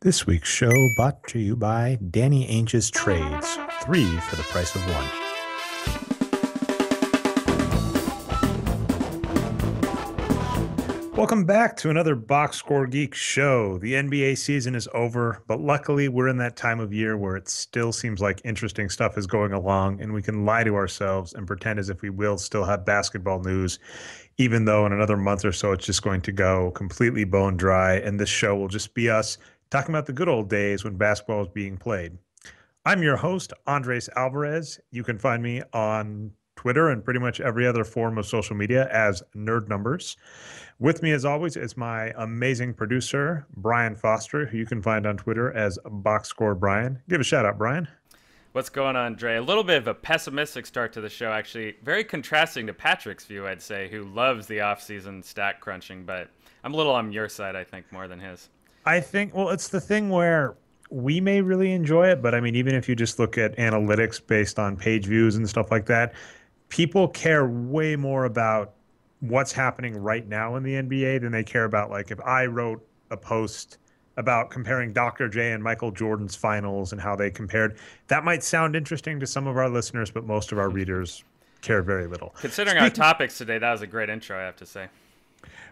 This week's show brought to you by Danny Ainge's Trades. 3 for the price of 1. Welcome back to another Boxscore Geeks show. The NBA season is over, but luckily we're in that time of year where it still seems like interesting stuff is going along, and we can lie to ourselves and pretend as if we will still have basketball news, even though in another month or so it's just going to go completely bone dry, and this show will just be us talking about the good old days when basketball was being played. I'm your host, Dre Alvarez. You can find me on Twitter and pretty much every other form of social media as Nerd Numbers. With me, as always, is my amazing producer, Brian Foster, who you can find on Twitter as Boxscore Brian. Give a shout out, Brian. What's going on, Dre? A little bit of a pessimistic start to the show, actually. Very contrasting to Patrick's view, I'd say, who loves the off-season stat crunching, but I'm a little on your side, I think, more than his. I think, well, it's the thing where we may really enjoy it, but I mean, even if you just look at analytics based on page views and stuff like that, people care way more about what's happening right now in the NBA than they care about, like, if I wrote a post about comparing Dr. J and Michael Jordan's finals and how they compared. That might sound interesting to some of our listeners, but most of our readers care very little. Considering our topics today, that was a great intro, I have to say.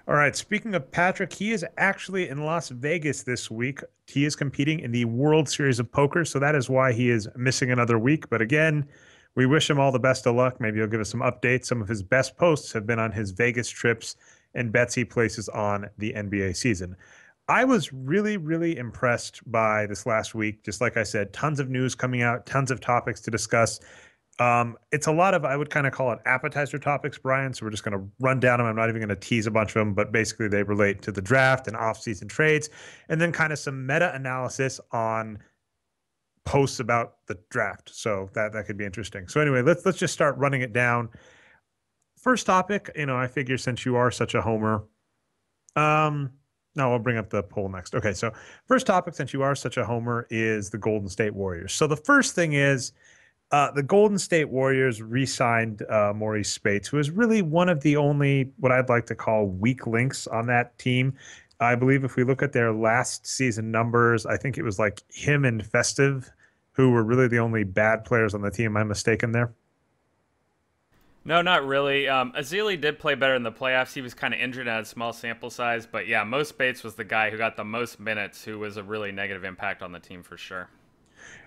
All right, speaking of Patrick, he is actually in Las Vegas this week. He is competing in the World Series of Poker, so that is why he is missing another week. But again, we wish him all the best of luck. Maybe he'll give us some updates. Some of his best posts have been on his Vegas trips and bets he places on the NBA season. I was really, really impressed by this last week. Just like I said, tons of news coming out, tons of topics to discuss. It's a lot of, I would kind of call it appetizer topics, Brian. So we're just going to run down them. I'm not even going to tease a bunch of them, but basically they relate to the draft and off-season trades, and then kind of some meta-analysis on posts about the draft. So that could be interesting. So anyway, let's just start running it down. First topic, I figure since you are such a homer, no, I'll bring up the poll next. Okay, so first topic, since you are such a homer, is the Golden State Warriors. So the first thing is the Golden State Warriors re-signed Maurice Spates, who is really one of the only, what I'd like to call, weak links on that team. I believe if we look at their last season numbers, I think it was like him and Festive, who were really the only bad players on the team. Am I mistaken there? No, not really. Azili did play better in the playoffs. He was kind of injured and had a small sample size. But yeah, Mo Spates was the guy who got the most minutes, who was a really negative impact on the team for sure.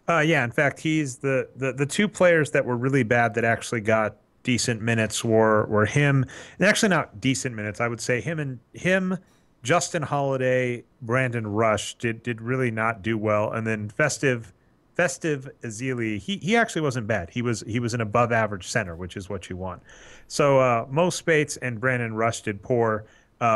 Yeah, in fact, he's the two players that were really bad that actually got decent minutes were him. And actually not decent minutes. I would say him, Justin Holiday, Brandon Rush did really not do well. And then Festive Azili, he actually wasn't bad. He was an above average center, which is what you want. So Mo Spates and Brandon Rush did poor.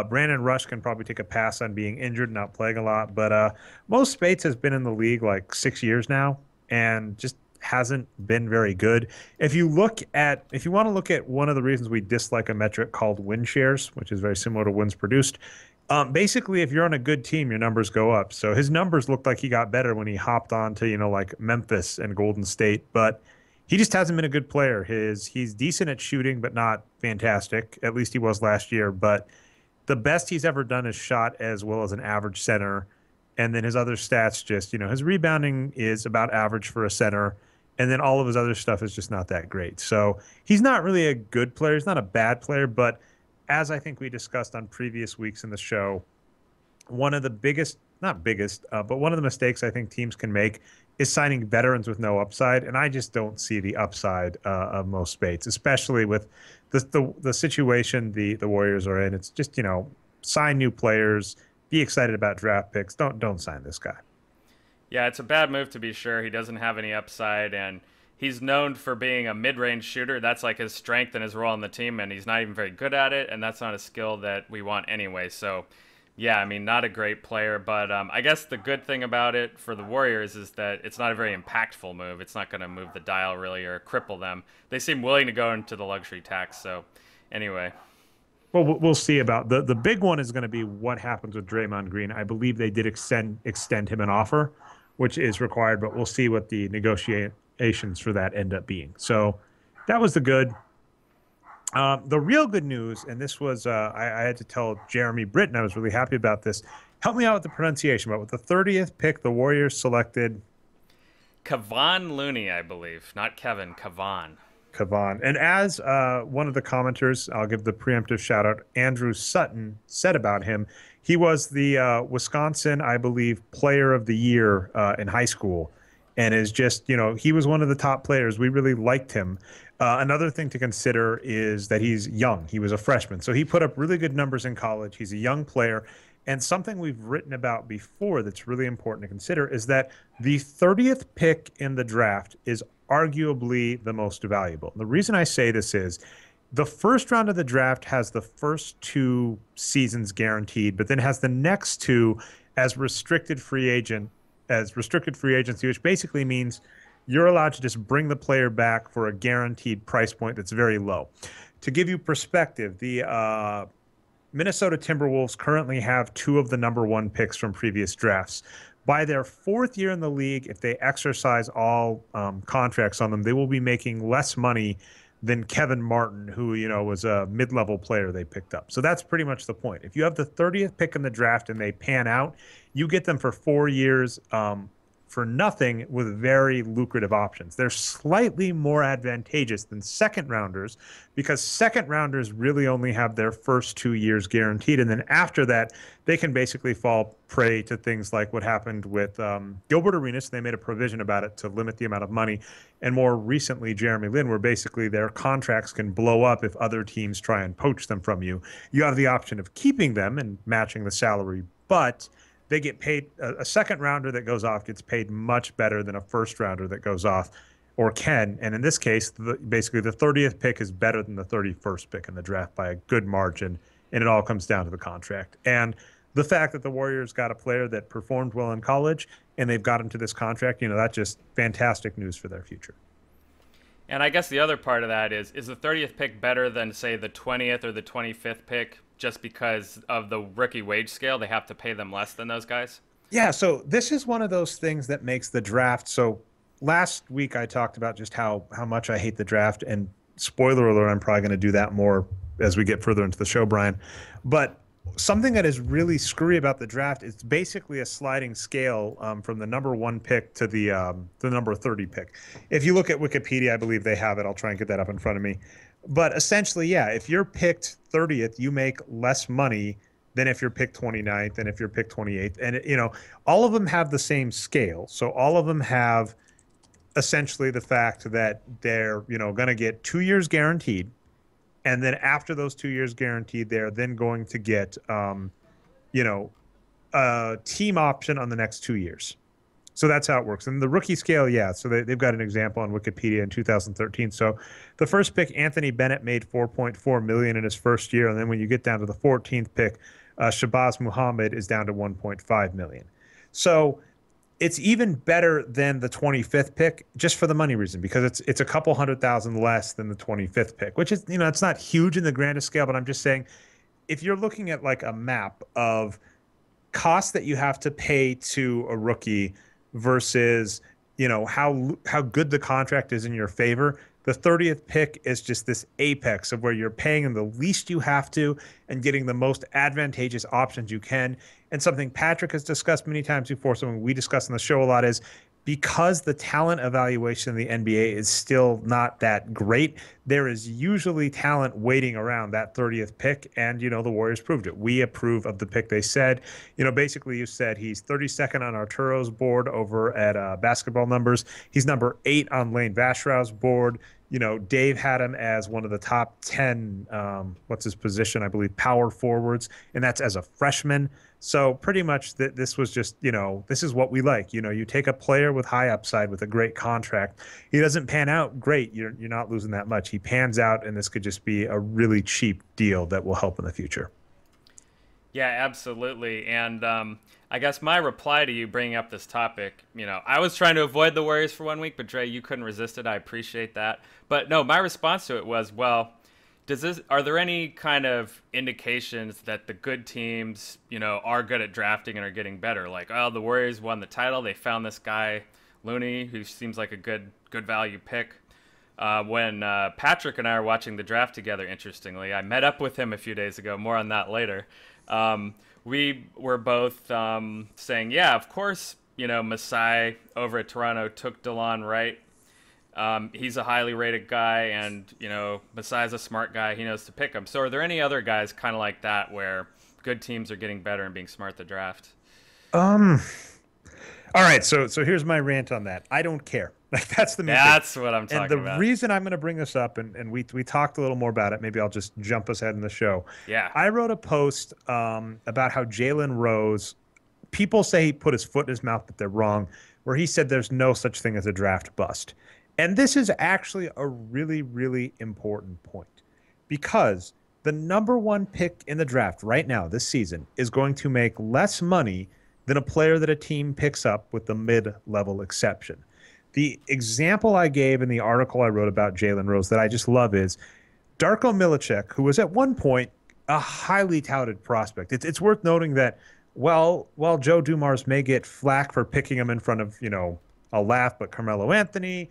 Brandon Rush can probably take a pass on being injured, not playing a lot. But Mo Spates has been in the league like 6 years now and just hasn't been very good. If you want to look at one of the reasons we dislike a metric called win shares, which is very similar to wins produced, basically, if you're on a good team, your numbers go up. So his numbers looked like he got better when he hopped on to, like Memphis and Golden State, but he just hasn't been a good player. He's decent at shooting, but not fantastic. At least he was last year. But the best he's ever done is shot as well as an average center. And then his other stats just, his rebounding is about average for a center. And then all of his other stuff is just not that great. So he's not really a good player. He's not a bad player, but as I think we discussed on previous weeks in the show, one of the but one of the mistakes I think teams can make is signing veterans with no upside. And I just don't see the upside of most Spates, especially with the situation the Warriors are in. It's just, sign new players, be excited about draft picks. Don't sign this guy. Yeah, it's a bad move to be sure. He doesn't have any upside, and he's known for being a mid-range shooter. That's like his strength and his role on the team, and he's not even very good at it, and that's not a skill that we want anyway. So, yeah, I mean, not a great player, but I guess the good thing about it for the Warriors is that it's not a very impactful move. It's not going to move the dial really or cripple them. They seem willing to go into the luxury tax, so anyway. Well, we'll see about the big one is going to be what happens with Draymond Green. I believe they did extend him an offer, which is required, but we'll see what the negotiations for that end up being. So that was the good. The real good news, and this was I had to tell Jeremy Britton, I was really happy about this. Help me out with the pronunciation, but with the 30th pick, the Warriors selected Cavan Looney, I believe, not Kevin. Cavan. Cavan. And as one of the commenters, I'll give the preemptive shout out, Andrew Sutton, said about him, he was the Wisconsin, I believe, player of the year in high school. And is just, he was one of the top players. We really liked him. Another thing to consider is that he's young. He was a freshman. So he put up really good numbers in college. He's a young player. And something we've written about before that's really important to consider is that the 30th pick in the draft is arguably the most valuable. The reason I say this is the first round of the draft has the first two seasons guaranteed, but then has the next two as restricted free agency, which basically means you're allowed to just bring the player back for a guaranteed price point that's very low. To give you perspective, the Minnesota Timberwolves currently have two of the number one picks from previous drafts. By their fourth year in the league, if they exercise all contracts on them, they will be making less money than Kevin Martin, who was a mid-level player they picked up. So that's pretty much the point. If you have the 30th pick in the draft and they pan out, you get them for 4 years for nothing with very lucrative options. They're slightly more advantageous than second rounders because second rounders really only have their first 2 years guaranteed. And then after that, they can basically fall prey to things like what happened with Gilbert Arenas. They made a provision about it to limit the amount of money. And more recently, Jeremy Lin, where basically their contracts can blow up if other teams try and poach them from you. You have the option of keeping them and matching the salary, but they get paid. A second rounder that goes off gets paid much better than a first rounder that goes off or can. And in this case, basically the 30th pick is better than the 31st pick in the draft by a good margin. And it all comes down to the contract. And the fact that the Warriors got a player that performed well in college and they've got him to this contract, that's just fantastic news for their future. And I guess the other part of that is the 30th pick better than, say, the 20th or the 25th pick just because of the rookie wage scale? They have to pay them less than those guys? Yeah, so this is one of those things that makes the draft. So last week I talked about just how much I hate the draft. And spoiler alert, I'm probably going to do that more as we get further into the show, Brian. But something that is really screwy about the draft is basically a sliding scale from the number one pick to the number 30 pick. If you look at Wikipedia, I believe they have it. I'll try and get that up in front of me. But essentially, yeah, if you're picked 30th, you make less money than if you're picked 29th and if you're picked 28th. And, all of them have the same scale. So all of them have essentially the fact that they're, going to get 2 years guaranteed. And then after those 2 years guaranteed, they're then going to get, a team option on the next 2 years. So that's how it works. And the rookie scale, yeah. So they've got an example on Wikipedia in 2013. So the first pick, Anthony Bennett, made $4.4 million in his first year. And then when you get down to the 14th pick, Shabazz Muhammad is down to $1.5 million. So it's even better than the 25th pick just for the money reason, because it's a couple $100,000 less than the 25th pick, which is, it's not huge in the grandest scale, but I'm just saying if you're looking at like a map of costs that you have to pay to a rookie versus, how good the contract is in your favor, the 30th pick is just this apex of where you're paying them the least you have to and getting the most advantageous options you can. And something Patrick has discussed many times before, something we discuss on the show a lot, is because the talent evaluation in the NBA is still not that great, there is usually talent waiting around that 30th pick. And, the Warriors proved it. We approve of the pick they said. Basically you said he's 32nd on Arturo's board over at Basketball Numbers. He's number 8 on Lane Vashrow's board. Dave had him as one of the top 10, what's his position? I believe power forwards. And that's as a freshman. So pretty much this was just, this is what we like. You take a player with high upside with a great contract. He doesn't pan out, great. You're not losing that much. He pans out, and this could just be a really cheap deal that will help in the future. Yeah, absolutely. And I guess my reply to you bringing up this topic, I was trying to avoid the Warriors for 1 week, but Dre, you couldn't resist it. I appreciate that. But no, my response to it was, well, are there any kind of indications that the good teams, are good at drafting and are getting better? Like, oh, the Warriors won the title. They found this guy, Looney, who seems like a good value pick. when Patrick and I are watching the draft together, interestingly, I met up with him a few days ago. More on that later. We were both saying, yeah, of course, Masai over at Toronto took DeLon Wright. He's a highly rated guy, and, Masai's a smart guy. He knows to pick him. So are there any other guys kind of like that where good teams are getting better and being smart to draft? Um, all right, so here's my rant on that. I don't care. Like that's the main thing. That's what I'm And talking the about. reason I'm going to bring this up, and we talked a little more about it. Maybe I'll just jump us ahead in the show. Yeah. I wrote a post about how Jalen Rose. People say he put his foot in his mouth, but they're wrong. Where he said there's no such thing as a draft bust, and this is actually a really, really important point because the number one pick in the draft right now this season is going to make less money than a player that a team picks up with the mid-level exception. The example I gave in the article I wrote about Jalen Rose that I just love is Darko Milicic, who was at one point a highly touted prospect. It's worth noting that while Joe Dumars may get flack for picking him in front of, I'll laugh, but Carmelo Anthony,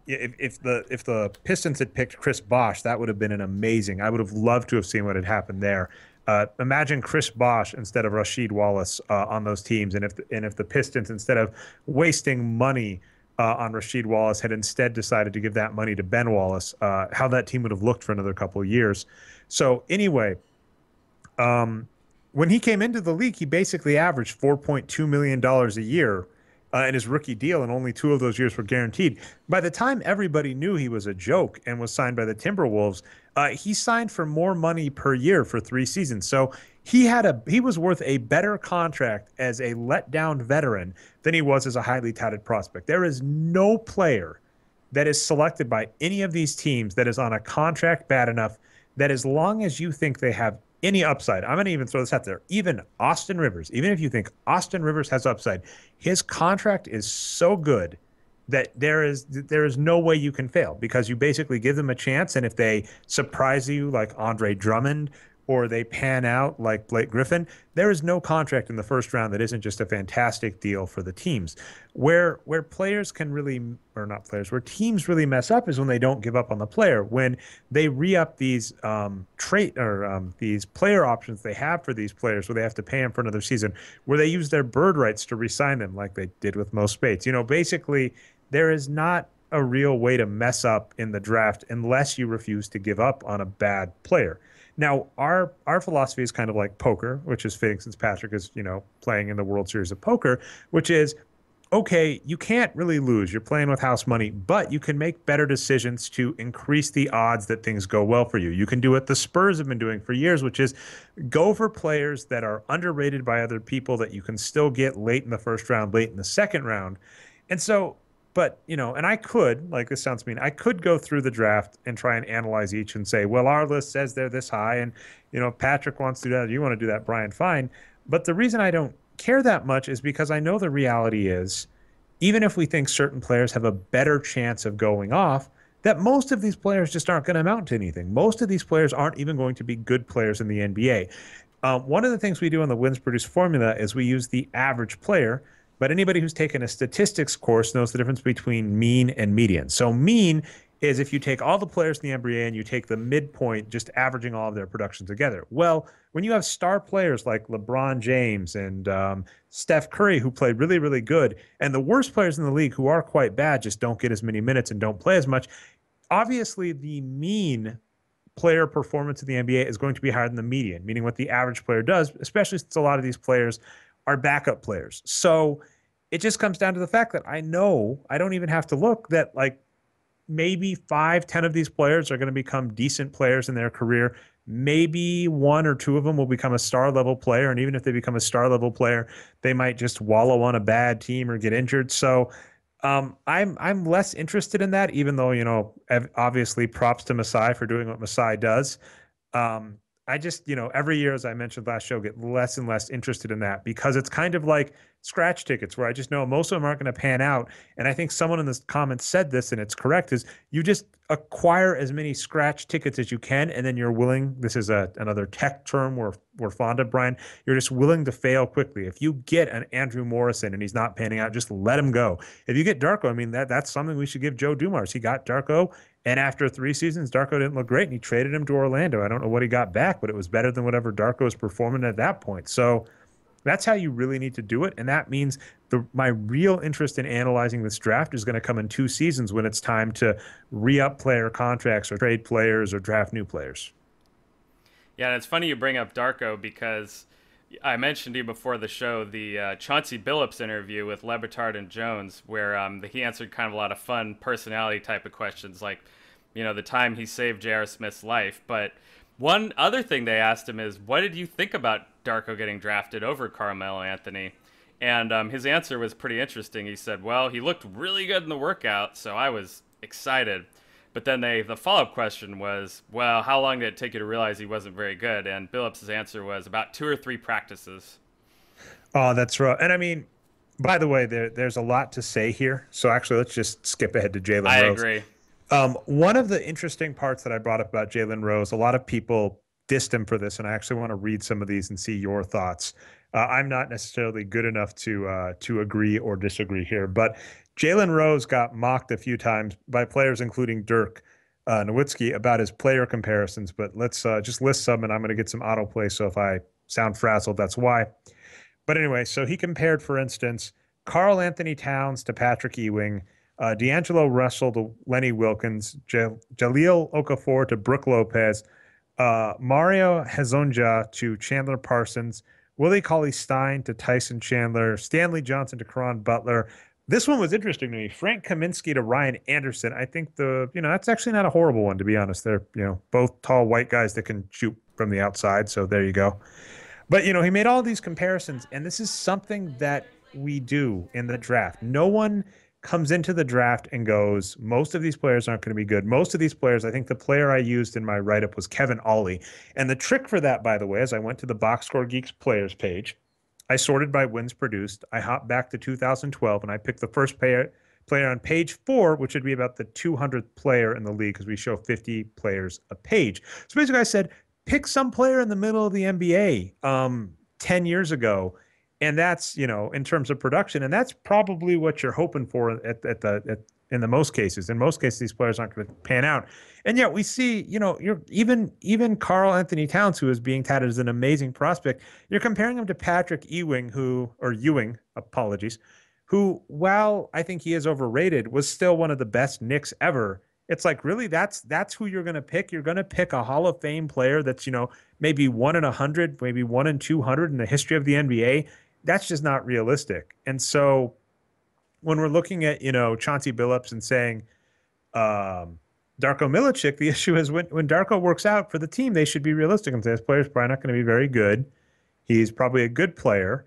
if the Pistons had picked Chris Bosh, that would have been an amazing. I would have loved to have seen what had happened there. Imagine Chris Bosh instead of Rasheed Wallace on those teams, and if the Pistons, instead of wasting money on Rasheed Wallace, had instead decided to give that money to Ben Wallace, how that team would have looked for another couple of years. So anyway, when he came into the league, he basically averaged $4.2 million a year in his rookie deal, and only 2 of those years were guaranteed. By the time everybody knew he was a joke and was signed by the Timberwolves, he signed for more money per year for 3 seasons. So he was worth a better contract as a letdown veteran than he was as a highly touted prospect. There is no player that is selected by any of these teams that is on a contract bad enough that, as long as you think they have any upside, I'm going to even throw this out there, even Austin Rivers, even if you think Austin Rivers has upside, his contract is so good that there is no way you can fail, because you basically give them a chance, and if they surprise you like Andre Drummond, or they pan out like Blake Griffin, there is no contract in the first round that isn't just a fantastic deal for the teams. Where players can really, or not players, where teams really mess up is when they don't give up on the player, when they re-up these these player options they have for these players, where they have to pay them for another season, where they use their bird rights to re-sign them like they did with Mo Spates. Basically, there is not a real way to mess up in the draft unless you refuse to give up on a bad player. Now, our philosophy is kind of like poker, which is fitting since Patrick is, playing in the World Series of Poker, which is, okay, you can't really lose. You're playing with house money, but you can make better decisions to increase the odds that things go well for you. You can do what the Spurs have been doing for years, which is go for players that are underrated by other people that you can still get late in the first round, late in the second round. And so, but, and I could, like, this sounds mean, I could go through the draft and try and analyze each and say, well, our list says they're this high. And, if Patrick wants to do that, you want to do that, Brian, fine. But the reason I don't care that much is because I know the reality is, even if we think certain players have a better chance of going off, that most of these players just aren't going to amount to anything. Most of these players aren't even going to be good players in the NBA. One of the things we do on the wins produce formula is we use the average player. But anybody who's taken a statistics course knows the difference between mean and median. So mean is if you take all the players in the NBA and you take the midpoint, just averaging all of their production together. Well, when you have star players like LeBron James and Steph Curry, who play really, really good, and the worst players in the league who are quite bad just don't get as many minutes and don't play as much, obviously the mean player performance in the NBA is going to be higher than the median, meaning what the average player does, especially since a lot of these players are backup players. So it just comes down to the fact that I know I don't even have to look, that like maybe 5-10 of these players are going to become decent players in their career. Maybe 1 or 2 of them will become a star level player. And even if they become a star level player, they might just wallow on a bad team or get injured. So I'm less interested in that, even though, obviously props to Masai for doing what Masai does. I just, every year, as I mentioned last show, get less and less interested in that because it's kind of like scratch tickets where I just know most of them aren't going to pan out. And I think someone in the comments said this, and it's correct, is you just acquire as many scratch tickets as you can, and then you're willing, this is another tech term we're fond of, Brian, you're just willing to fail quickly. If you get an Andrew Morrison and he's not panning out, just let him go. If you get Darko, I mean, that's something we should give Joe Dumars. He got Darko, and after 3 seasons, Darko didn't look great, and he traded him to Orlando. I don't know what he got back, but it was better than whatever Darko was performing at that point. So that's how you really need to do it. And that means my real interest in analyzing this draft is going to come in 2 seasons when it's time to re-up player contracts or trade players or draft new players. Yeah, and it's funny you bring up Darko because I mentioned to you before the show the Chauncey Billups interview with Le Batard and Jones, where he answered kind of a lot of fun personality type of questions, like, the time he saved J.R. Smith's life. But one other thing they asked him is, what did you think about Darko getting drafted over Carmelo Anthony? And his answer was pretty interesting. He said, well, he looked really good in the workout, so I was excited. But then the follow-up question was, well, how long did it take you to realize he wasn't very good? And Billups' answer was about 2 or 3 practices. Oh, that's right. And I mean, by the way, there's a lot to say here. So actually, let's just skip ahead to Jalen Rose. I agree. One of the interesting parts that I brought up about Jalen Rose, a lot of people dissed him for this, and I actually want to read some of these and see your thoughts. I'm not necessarily good enough to agree or disagree here, but Jalen Rose got mocked a few times by players, including Dirk Nowitzki, about his player comparisons. But let's just list some, and I'm going to get some autoplay, so if I sound frazzled, that's why. But anyway, so he compared, for instance, Karl Anthony Towns to Patrick Ewing, D'Angelo Russell to Lenny Wilkins, Jahlil Okafor to Brook Lopez, Mario Hezonja to Chandler Parsons, Willie Cauley-Stein to Tyson Chandler, Stanley Johnson to Caron Butler. This one was interesting to me. Frank Kaminsky to Ryan Anderson. I think that's actually not a horrible one, to be honest. They're, both tall white guys that can shoot from the outside. So there you go. But, he made all these comparisons, and this is something that we do in the draft. No one comes into the draft and goes, most of these players aren't going to be good. Most of these players, I think the player I used in my write-up was Kevin Ollie. And the trick for that, by the way, is I went to the Boxscore Geeks players page. I sorted by wins produced. I hopped back to 2012, and I picked the first player on page 4, which would be about the 200th player in the league because we show 50 players a page. So basically I said, pick some player in the middle of the NBA 10 years ago. And that's, in terms of production, and that's probably what you're hoping for in the most cases. In most cases, these players aren't going to pan out. And yet we see, you're even Karl Anthony Towns, who is being touted as an amazing prospect, you're comparing him to Patrick Ewing, who, while I think he is overrated, was still one of the best Knicks ever. It's like, really, that's who you're going to pick. You're going to pick a Hall of Fame player that's, maybe 1 in 100, maybe 1 in 200 in the history of the NBA. That's just not realistic. And so when we're looking at, Chauncey Billups and saying Darko Milicic, the issue is when Darko works out for the team, they should be realistic and say this player's probably not going to be very good. He's probably a good player,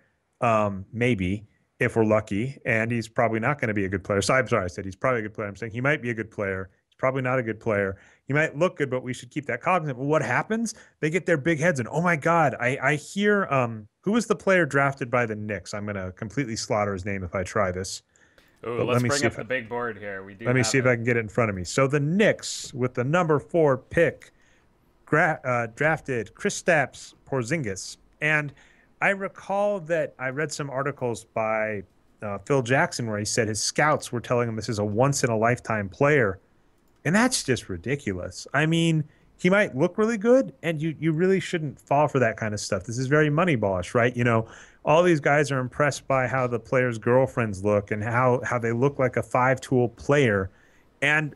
maybe, if we're lucky, and he's probably not going to be a good player. So I'm sorry, I said he's probably a good player. I'm saying he might be a good player. He's probably not a good player. He might look good, but we should keep that cognizant. But what happens? They get their big heads and, oh my God, I hear who was the player drafted by the Knicks? I'm going to completely slaughter his name if I try this. Ooh, let's bring up the big board here. Let me see if I can get it in front of me. So the Knicks, with the number 4 pick, drafted Kristaps Porzingis. And I recall that I read some articles by Phil Jackson where he said his scouts were telling him this is a once-in-a-lifetime player. And that's just ridiculous. I mean, he might look really good, and you really shouldn't fall for that kind of stuff. This is very Moneyballish, right? All these guys are impressed by how the players' girlfriends look and how they look like a 5-tool player. And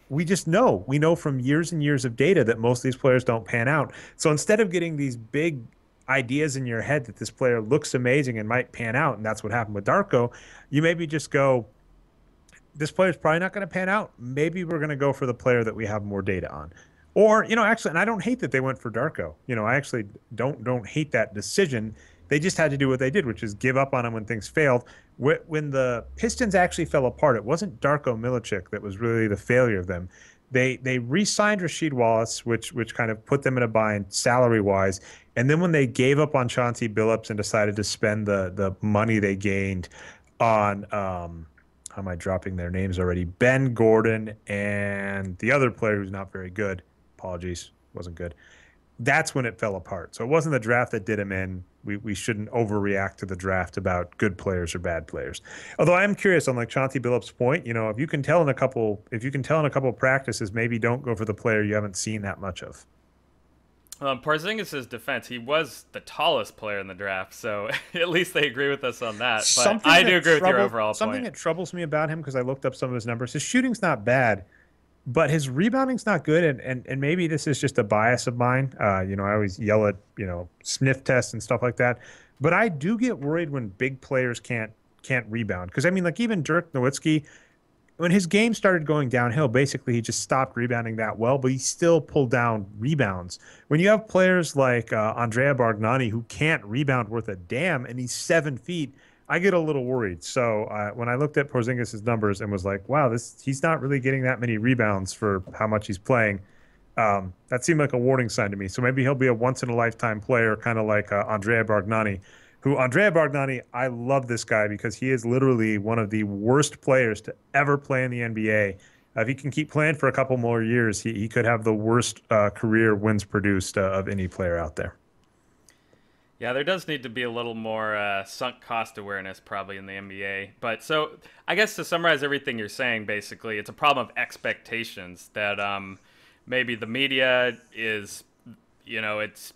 we just know. We know from years and years of data that most of these players don't pan out. So instead of getting these big ideas in your head that this player looks amazing and might pan out, and that's what happened with Darko, you maybe just go, this player's probably not going to pan out. Maybe we're going to go for the player that we have more data on. Or, actually, and I don't hate that they went for Darko. I actually don't hate that decision. They just had to do what they did, which is give up on him when things failed. When the Pistons actually fell apart, it wasn't Darko Milicic that was really the failure of them. They re-signed Rasheed Wallace, which kind of put them in a bind salary wise. And then when they gave up on Chauncey Billups and decided to spend the money they gained on how am I dropping their names already? Ben Gordon and the other player who's not very good. Apologies, wasn't good. That's when it fell apart. So it wasn't the draft that did him in. We shouldn't overreact to the draft about good players or bad players. Although I am curious on like Chauncey Billups' point, if you can tell in a couple, if you can tell in a couple of practices, maybe don't go for the player you haven't seen that much of. Porzingis' defense, he was the tallest player in the draft, so at least they agree with us on that. But Something I that do agree with your trouble, overall something point. that troubles me about him because I looked up some of his numbers. His shooting's not bad, but his rebounding's not good. And maybe this is just a bias of mine. I always yell at, sniff tests and stuff like that. But I do get worried when big players can't rebound. Because I mean, like even Dirk Nowitzki, when his game started going downhill, basically he just stopped rebounding that well, but he still pulled down rebounds. When you have players like Andrea Bargnani who can't rebound worth a damn, and he's 7 feet, I get a little worried. So when I looked at Porzingis' numbers and was like, wow, he's not really getting that many rebounds for how much he's playing. That seemed like a warning sign to me. So maybe he'll be a once in a lifetime player, kind of like Andrea Bargnani, Andrea Bargnani, I love this guy because he is literally one of the worst players to ever play in the NBA. If he can keep playing for a couple more years, he could have the worst career wins produced of any player out there. Yeah, there does need to be a little more sunk cost awareness probably in the NBA. But so I guess to summarize everything you're saying, basically, it's a problem of expectations that maybe the media is, it's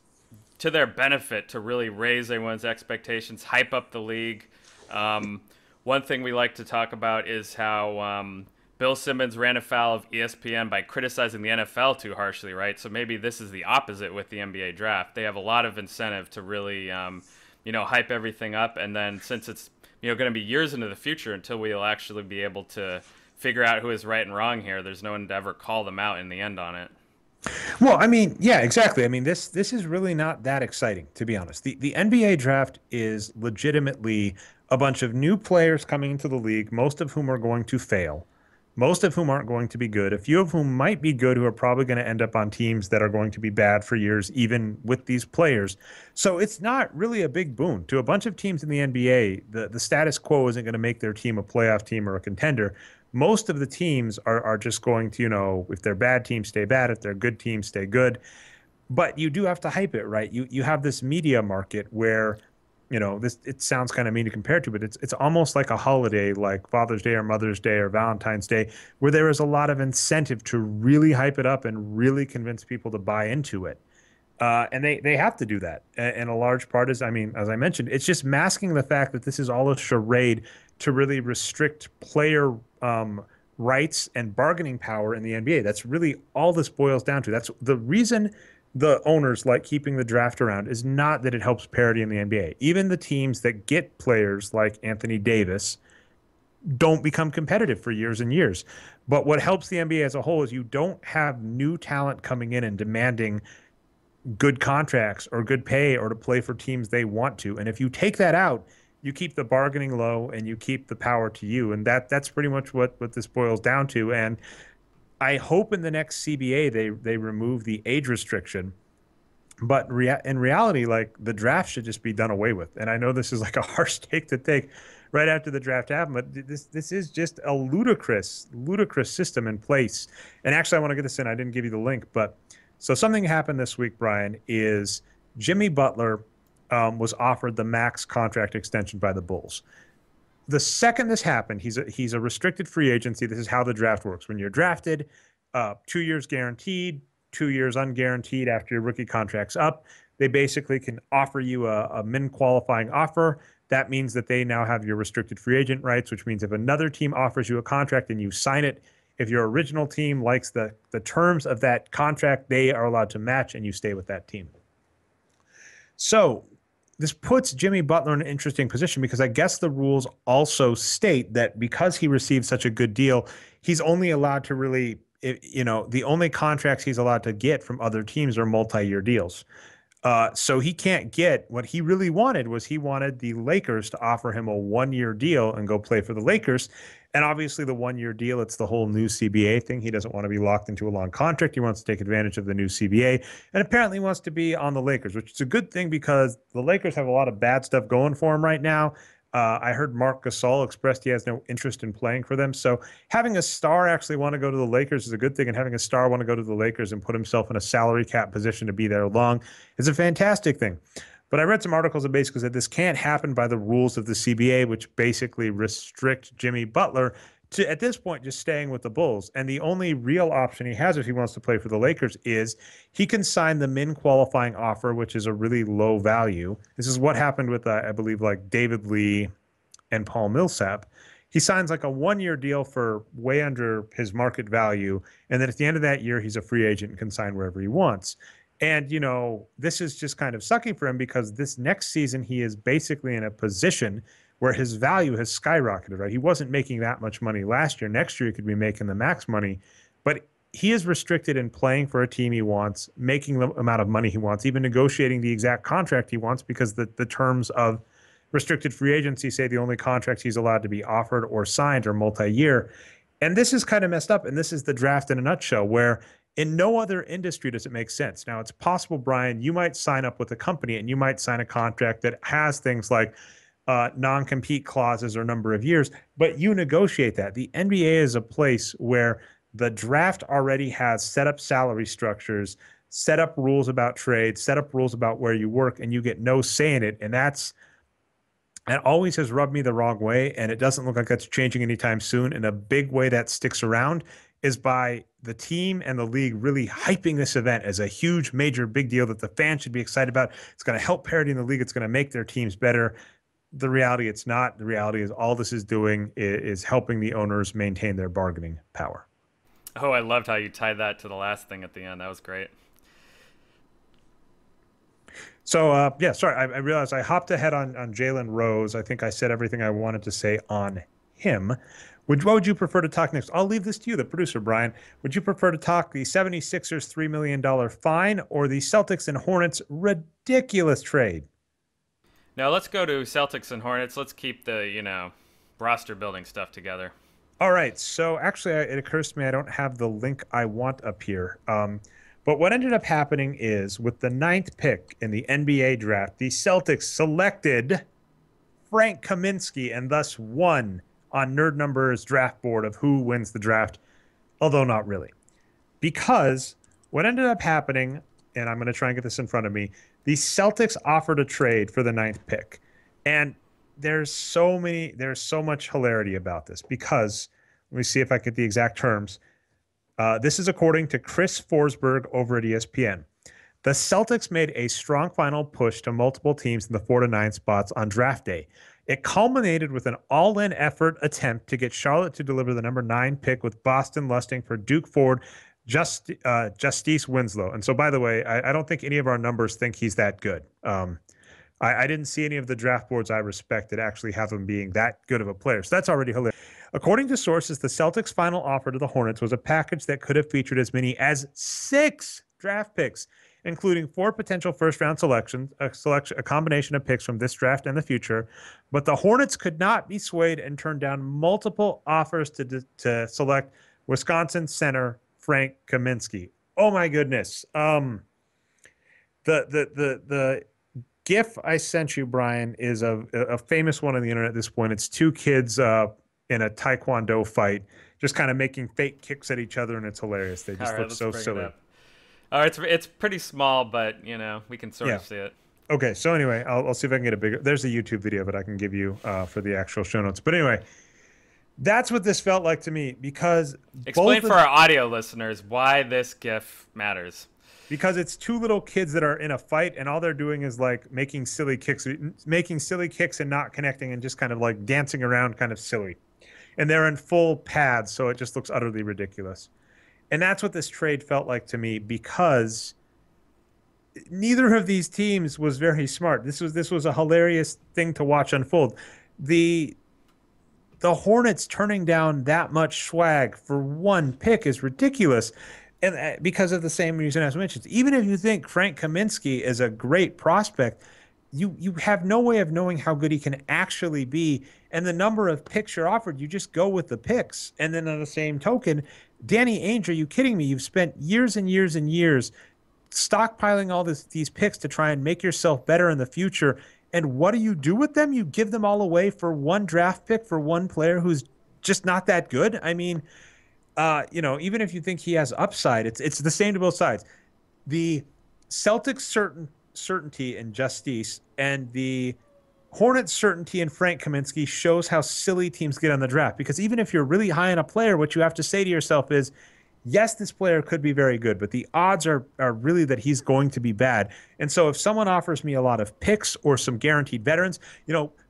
to their benefit to really raise everyone's expectations, hype up the league. One thing we like to talk about is how Bill Simmons ran afoul of ESPN by criticizing the NFL too harshly, right? So maybe this is the opposite with the NBA draft. They have a lot of incentive to really, hype everything up. And then since it's, going to be years into the future until we'll actually be able to figure out who is right and wrong here, there's no one to ever call them out in the end on it. Well, I mean, yeah, exactly. I mean, this is really not that exciting, to be honest. The NBA draft is legitimately a bunch of new players coming into the league, most of whom are going to fail, most of whom aren't going to be good, a few of whom might be good, who are probably going to end up on teams that are going to be bad for years, even with these players. So it's not really a big boon to a bunch of teams in the NBA. The status quo isn't going to make their team a playoff team or a contender. Most of the teams are just going to, if they're bad teams, stay bad. If they're good teams, stay good. But you do have to hype it, right? You have this media market where, it sounds kind of mean to compare to, but it's almost like a holiday like Father's Day or Mother's Day or Valentine's Day, where there is a lot of incentive to really hype it up and really convince people to buy into it. And they have to do that. And a large part is, I mean, as I mentioned, it's just masking the fact that this is all a charade to really restrict player rights and bargaining power in the NBA. That's really all this boils down to. That's the reason the owners like keeping the draft around is not that it helps parity in the NBA. Even the teams that get players like Anthony Davis don't become competitive for years and years. But what helps the NBA as a whole is you don't have new talent coming in and demanding good contracts or good pay or to play for teams they want to. And if you take that out, you keep the bargaining low and you keep the power to you. And that's pretty much what this boils down to. And I hope in the next CBA they remove the age restriction. But in reality, like the draft should just be done away with. And I know this is like a harsh take to take right after the draft happened, but this is just a ludicrous system in place. And actually, I want to get this in. I didn't give you the link, but so something happened this week, Brian, is Jimmy Butler was offered the max contract extension by the Bulls. The second this happened, he's a restricted free agency. This is how the draft works. When you're drafted, 2 years guaranteed, 2 years unguaranteed after your rookie contract's up. They basically can offer you a min qualifying offer. That means that they now have your restricted free agent rights, which means if another team offers you a contract and you sign it, if your original team likes the terms of that contract, they are allowed to match and you stay with that team. So this puts Jimmy Butler in an interesting position because I guess the rules also state that because he received such a good deal, he's only allowed to really, the only contracts he's allowed to get from other teams are multi-year deals. So he can't get what he really wanted was he wanted the Lakers to offer him a 1 year deal and go play for the Lakers. And obviously the 1 year deal, it's the whole new CBA thing. He doesn't want to be locked into a long contract. He wants to take advantage of the new CBA and apparently he wants to be on the Lakers, which is a good thing because the Lakers have a lot of bad stuff going for him right now. I heard Marc Gasol expressed he has no interest in playing for them. So having a star actually want to go to the Lakers is a good thing, and having a star want to go to the Lakers and put himself in a salary cap position to be there long is a fantastic thing. But I read some articles that basically said this can't happen by the rules of the CBA, which basically restrict Jimmy Butler to, at this point, just staying with the Bulls. And the only real option he has if he wants to play for the Lakers is he can sign the min qualifying offer, which is a really low value. This is what happened with, I believe, like David Lee and Paul Millsap. He signs like a 1 year deal for way under his market value. And then at the end of that year, he's a free agent and can sign wherever he wants. And, you know, this is just kind of sucky for him because this next season, he is basically in a position where his value has skyrocketed, right? He wasn't making that much money last year. Next year, he could be making the max money, but he is restricted in playing for a team he wants, making the amount of money he wants, even negotiating the exact contract he wants because the terms of restricted free agency say the only contracts he's allowed to be offered or signed are multi-year. And this is kind of messed up. And this is the draft in a nutshell where in no other industry does it make sense. Now, it's possible, Brian, you might sign up with a company and you might sign a contract that has things like non-compete clauses or number of years, but you negotiate that. The NBA is a place where the draft already has set up salary structures, set up rules about trade, set up rules about where you work, and you get no say in it. And that always has rubbed me the wrong way, and it doesn't look like that's changing anytime soon. And a big way that sticks around is by the team and the league really hyping this event as a huge, major, big deal that the fans should be excited about. It's going to help parity in the league. It's going to make their teams better. The reality, it's not. The reality is all this is doing is helping the owners maintain their bargaining power. Oh, I loved how you tied that to the last thing at the end. That was great. So, yeah, sorry, I realized I hopped ahead on Jalen Rose. I think I said everything I wanted to say on him. What would you prefer to talk next? I'll leave this to you, the producer, Brian. Would you prefer to talk the 76ers $3 million fine or the Celtics and Hornets ridiculous trade? Now let's go to Celtics and Hornets. Let's keep the, roster building stuff together. All right. So actually, it occurs to me I don't have the link I want up here. But what ended up happening is with the 9th pick in the NBA draft, the Celtics selected Frank Kaminsky and thus won on Nerd Number's draft board of who wins the draft, although not really. Because what ended up happening, and I'm going to try and get this in front of me, the Celtics offered a trade for the 9th pick. And there's so much hilarity about this because, let me see if I get the exact terms. This is according to Chris Forsberg over at ESPN. The Celtics made a strong final push to multiple teams in the 4 to 9 spots on draft day. It culminated with an all-in effort attempt to get Charlotte to deliver the number 9 pick with Boston lusting for Duke Ford, Justice Winslow. And so, by the way, I don't think any of our numbers think he's that good. I didn't see any of the draft boards I respect that actually have him being that good of a player. So that's already hilarious. According to sources, the Celtics' final offer to the Hornets was a package that could have featured as many as 6 draft picks, including 4 potential first-round selections, a combination of picks from this draft and the future. But the Hornets could not be swayed and turned down multiple offers to select Wisconsin center Frank Kaminsky. Oh my goodness! The GIF I sent you, Brian, is a famous one on the internet at this point. It's 2 kids in a Taekwondo fight, just kind of making fake kicks at each other, and it's hilarious. They just look so silly. It's pretty small, but we can sort of see it. Okay, so anyway, I'll see if I can get a bigger. There's a YouTube video that I can give you for the actual show notes. But anyway, that's what this felt like to me because explain for our audio listeners why this GIF matters. Because it's 2 little kids that are in a fight, and all they're doing is like making silly kicks and not connecting, and just kind of like dancing around, kind of silly. And they're in full pads, so it just looks utterly ridiculous. And that's what this trade felt like to me because neither of these teams was very smart. This was a hilarious thing to watch unfold. The Hornets turning down that much swag for 1 pick is ridiculous. And because of the same reason as mentioned, even if you think Frank Kaminsky is a great prospect, you have no way of knowing how good he can actually be. And the number of picks you're offered, you just go with the picks. And then on the same token, Danny Ainge, are you kidding me? You've spent years and years and years stockpiling all these picks to try and make yourself better in the future. And what do you do with them? You give them all away for one draft pick for one player who's just not that good. I mean, even if you think he has upside, it's the same to both sides. The Celtics certainty and Justice and the Hornets certainty and Frank Kaminsky shows how silly teams get on the draft. Because even if you're really high on a player, what you have to say to yourself is, yes, this player could be very good, but the odds are really that he's going to be bad. And so if someone offers me a lot of picks or some guaranteed veterans,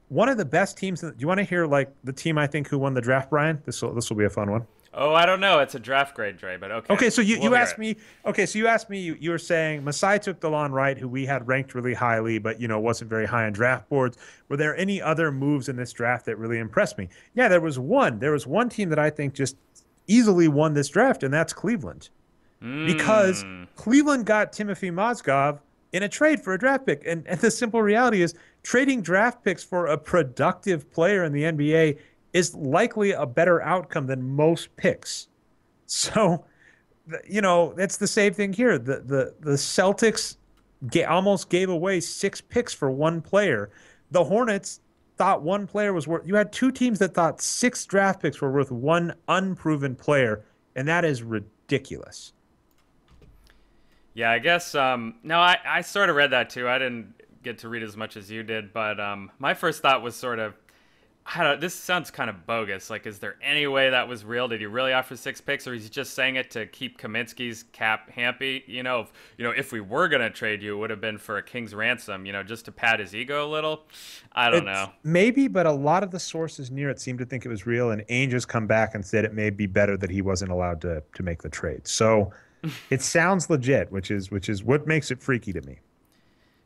one of the best teams. Do you want to hear like the team I think who won the draft, Brian? This will be a fun one. Oh, I don't know. It's a draft grade, Dre, but okay. Okay, so you asked me. Okay, so you asked me. You were saying Masai took DeLon Wright, who we had ranked really highly, but wasn't very high on draft boards. Were there any other moves in this draft that really impressed me? Yeah, there was one. There was one team that I think just easily won this draft, and that's Cleveland, because Cleveland got Timothy Mozgov in a trade for a draft pick, and the simple reality is trading draft picks for a productive player in the NBA is likely a better outcome than most picks. So, it's the same thing here. The Celtics almost gave away 6 picks for one player. The Hornets thought one player was worth. You had 2 teams that thought 6 draft picks were worth one unproven player, and that is ridiculous. Yeah, I guess. No, I sort of read that too. I didn't get to read as much as you did, but my first thought was sort of, this sounds kind of bogus. Like, is there any way that was real? Did he really offer 6 picks, or is he just saying it to keep Kaminsky's cap happy? If we were gonna trade you, it would have been for a king's ransom. Just to pat his ego a little. I don't know. Maybe, but a lot of the sources near it seem to think it was real, and Ainge has come back and said it may be better that he wasn't allowed to make the trade. So it sounds legit, which is what makes it freaky to me.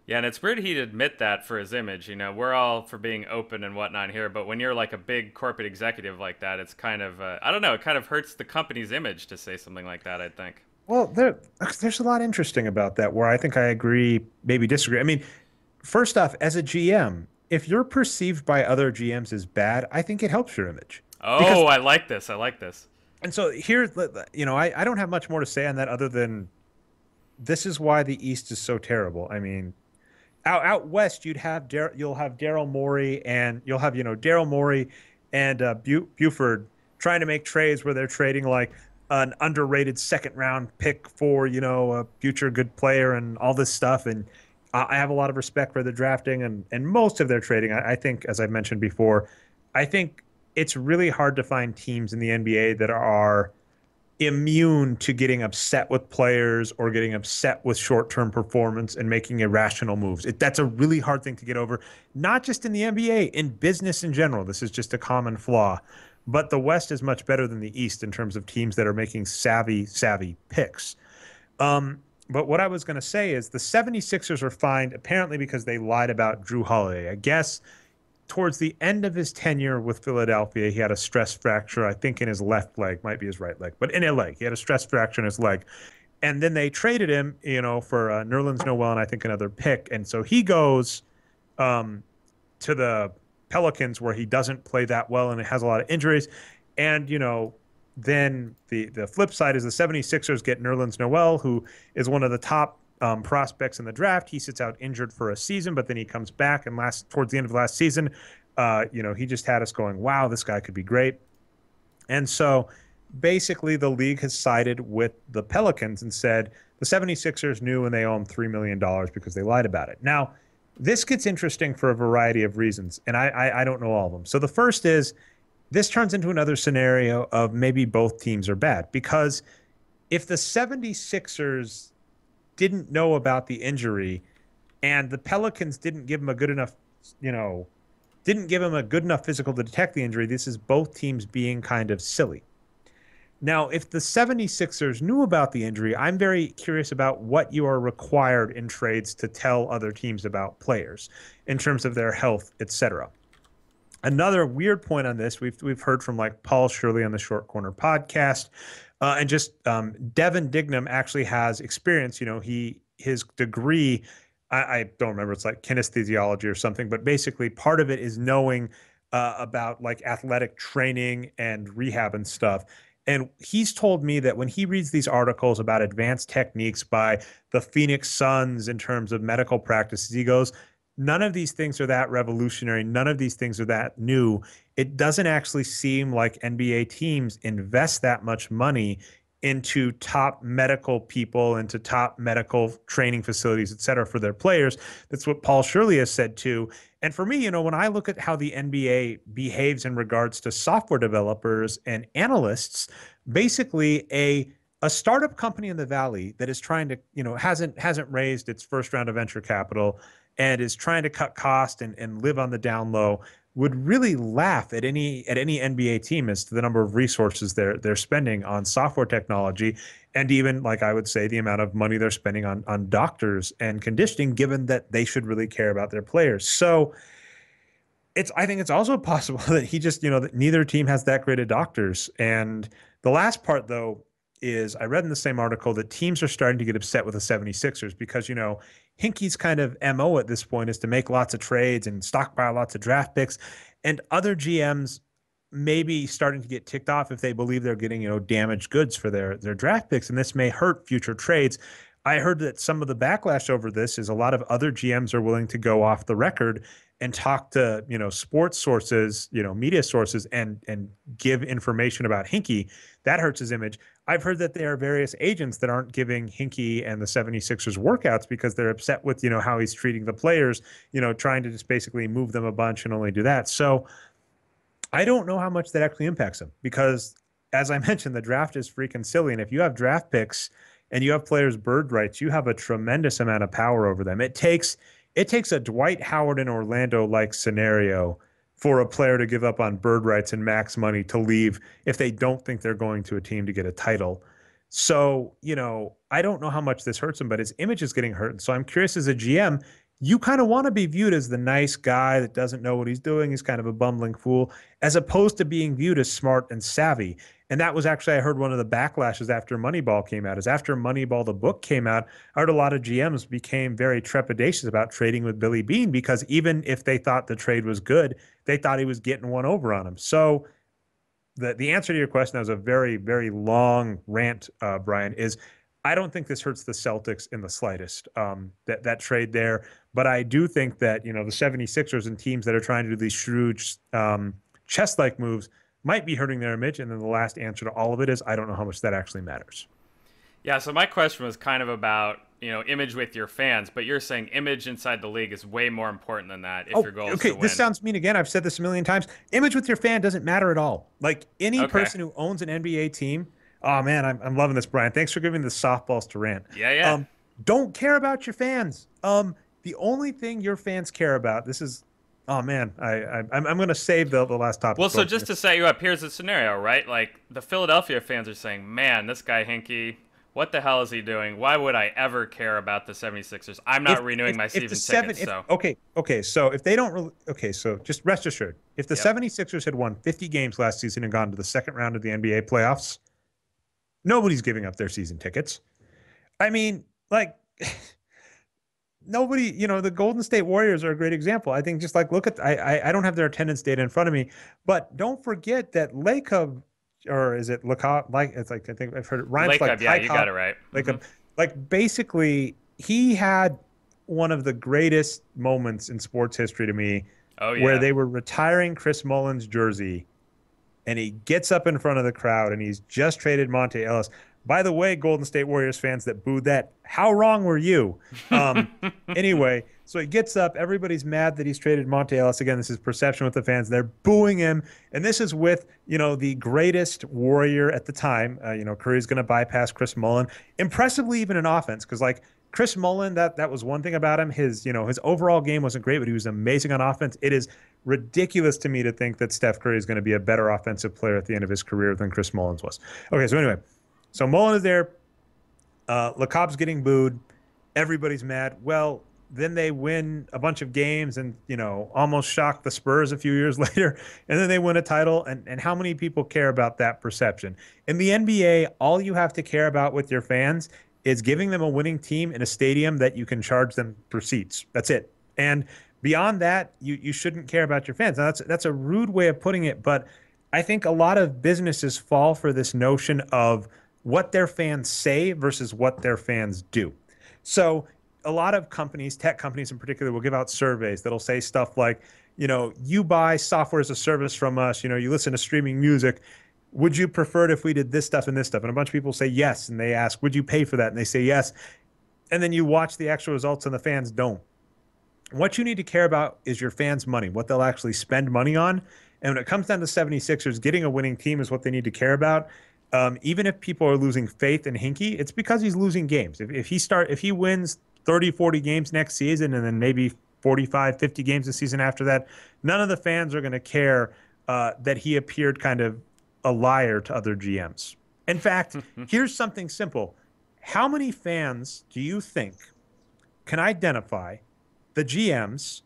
Yeah, and it's weird he'd admit that for his image. We're all for being open and whatnot here, but when you're like a big corporate executive like that, it's kind of, I don't know, it kind of hurts the company's image to say something like that, I think. Well, there's a lot interesting about that where I think I agree, maybe disagree. I mean, first off, as a GM, if you're perceived by other GMs as bad, I think it helps your image. Oh, I like this. And so here, I don't have much more to say on that other than this is why the East is so terrible. I mean, out west, you'll have Daryl Morey and Daryl Morey and Buford trying to make trades where they're trading like an underrated second round pick for a future good player and all this stuff. And I have a lot of respect for the drafting and most of their trading. I think, as I mentioned before, I think it's really hard to find teams in the NBA that are immune to getting upset with players or getting upset with short-term performance and making irrational moves. That's a really hard thing to get over, not just in the NBA, in business in general. This is just a common flaw. But the West is much better than the East in terms of teams that are making savvy picks. But what I was going to say is the 76ers were fined apparently because they lied about Drew Holiday. I guess towards the end of his tenure with Philadelphia, he had a stress fracture, I think in his left leg, might be his right leg, but in a leg. He had a stress fracture in his leg. And then they traded him, for Nerlens Noel and I think another pick. And so he goes to the Pelicans where he doesn't play that well and it has a lot of injuries. And, then the flip side is the 76ers get Nerlens Noel, who is one of the top prospects in the draft. He sits out injured for a season, but then he comes back and towards the end of last season, he just had us going, wow, this guy could be great. And so basically the league has sided with the Pelicans and said the 76ers knew and they owe him $3 million because they lied about it. Now, this gets interesting for a variety of reasons, and I don't know all of them. So the first is this turns into another scenario of maybe both teams are bad, because if the 76ers didn't know about the injury and the Pelicans didn't give him a good enough, didn't give him a good enough physical to detect the injury, this is both teams being kind of silly. Now, if the 76ers knew about the injury, I'm very curious about what you are required in trades to tell other teams about players in terms of their health, etc. Another weird point on this, we've heard from like Paul Shirley on the Short Corner podcast, and just Devin Dignam actually has experience. His degree, I don't remember, it's like kinesthesiology or something, but basically part of it is knowing about like athletic training and rehab and stuff. And he's told me that when he reads these articles about advanced techniques by the Phoenix Suns in terms of medical practices, he goes, none of these things are that revolutionary. None of these things are that new. It doesn't actually seem like NBA teams invest that much money into top medical people, into top medical training facilities, et cetera, for their players. That's what Paul Shirley has said too. And for me, when I look at how the NBA behaves in regards to software developers and analysts, basically a startup company in the Valley that is trying to, hasn't raised its first round of venture capital and is trying to cut cost and live on the down low would really laugh at any NBA team as to the number of resources they're spending on software technology, and even, like I would say, the amount of money they're spending on doctors and conditioning, given that they should really care about their players. So I think it's also possible that he just, that neither team has that great of doctors. And the last part, though, is I read in the same article that teams are starting to get upset with the 76ers because, Hinkie's kind of MO at this point is to make lots of trades and stockpile lots of draft picks. And other GMs may be starting to get ticked off if they believe they're getting, damaged goods for their draft picks. And this may hurt future trades. I heard that some of the backlash over this is a lot of other GMs are willing to go off the record and talk to, sports sources, media sources, and give information about Hinkie. That hurts his image. I've heard that there are various agents that aren't giving Hinkie and the 76ers workouts because they're upset with, how he's treating the players, trying to just basically move them a bunch and only do that. So I don't know how much that actually impacts him because, as I mentioned, the draft is freaking silly. And if you have draft picks and you have players' bird rights, you have a tremendous amount of power over them. It takes a Dwight Howard in Orlando-like scenario for a player to give up on bird rights and max money to leave if they don't think they're going to a team to get a title. So, I don't know how much this hurts him, but his image is getting hurt. So I'm curious, as a GM, you kind of want to be viewed as the nice guy that doesn't know what he's doing. He's kind of a bumbling fool, as opposed to being viewed as smart and savvy. And that was actually, I heard one of the backlashes after Moneyball came out, is after Moneyball, the book came out, I heard a lot of GMs became very trepidatious about trading with Billy Beane because even if they thought the trade was good, they thought he was getting one over on him. So the answer to your question, that was a very, very long rant, Brian, is I don't think this hurts the Celtics in the slightest, that trade there. But I do think that, the 76ers and teams that are trying to do these shrewd chess-like moves might be hurting their image. And then the last answer to all of it is I don't know how much that actually matters. Yeah, so my question was kind of about, image with your fans, but you're saying image inside the league is way more important than that if your goal is to win. This sounds mean again. I've said this a million times. Image with your fan doesn't matter at all. Like any person who owns an NBA team, oh man, I'm loving this, Brian. Thanks for giving the softballs to rant. Yeah. Don't care about your fans. The only thing your fans care about, this is, oh man, I'm going to save the last topic. Well, so just to set you up, here's the scenario, right? Like the Philadelphia fans are saying, man, this guy Hinkie, what the hell is he doing? Why would I ever care about the 76ers? I'm not renewing my season tickets. So if they don't so just rest assured, if the 76ers had won 50 games last season and gone to the second round of the NBA playoffs, nobody's giving up their season tickets. I mean, like nobody, the Golden State Warriors are a great example. I think just like look at, I don't have their attendance data in front of me, but don't forget that Lacob, or is it Lacob? Like it's like, I think I've heard it. Rhymes like yeah, you got it right. Lacob, like basically he had one of the greatest moments in sports history to me, where they were retiring Chris Mullins' jersey, and he gets up in front of the crowd and he's just traded Monte Ellis. By the way, Golden State Warriors fans that booed that, how wrong were you? Anyway, so he gets up. Everybody's mad that he's traded Monte Ellis. Again, this is perception with the fans. They're booing him. And this is with, the greatest Warrior at the time. Curry's going to bypass Chris Mullin. Impressively, even in offense, because like Chris Mullin, that was one thing about him. His overall game wasn't great, but he was amazing on offense. It is ridiculous to me to think that Steph Curry is going to be a better offensive player at the end of his career than Chris Mullins was. Okay, so anyway. So Mullen is there. Lacob's getting booed. Everybody's mad. Well, then they win a bunch of games and, almost shock the Spurs a few years later, and then they win a title. And how many people care about that perception? In the NBA, all you have to care about with your fans is giving them a winning team in a stadium that you can charge them for seats. That's it. And beyond that, you shouldn't care about your fans. Now, that's a rude way of putting it, but I think a lot of businesses fall for this notion of what their fans say versus what their fans do. So a lot of companies, tech companies in particular, will give out surveys that'll say stuff like, you buy software as a service from us, you listen to streaming music. Would you prefer it if we did this stuff and this stuff? And a bunch of people say yes. And they ask, would you pay for that? And they say yes. And then you watch the actual results and the fans don't. What you need to care about is your fans' money, what they'll actually spend money on. And when it comes down to 76ers, getting a winning team is what they need to care about. Even if people are losing faith in Hinkie, it's because he's losing games. If he wins 30, 40 games next season and then maybe 45, 50 games a season after that, none of the fans are going to care that he appeared kind of a liar to other GMs. In fact, here's something simple. How many fans do you think can identify the GMs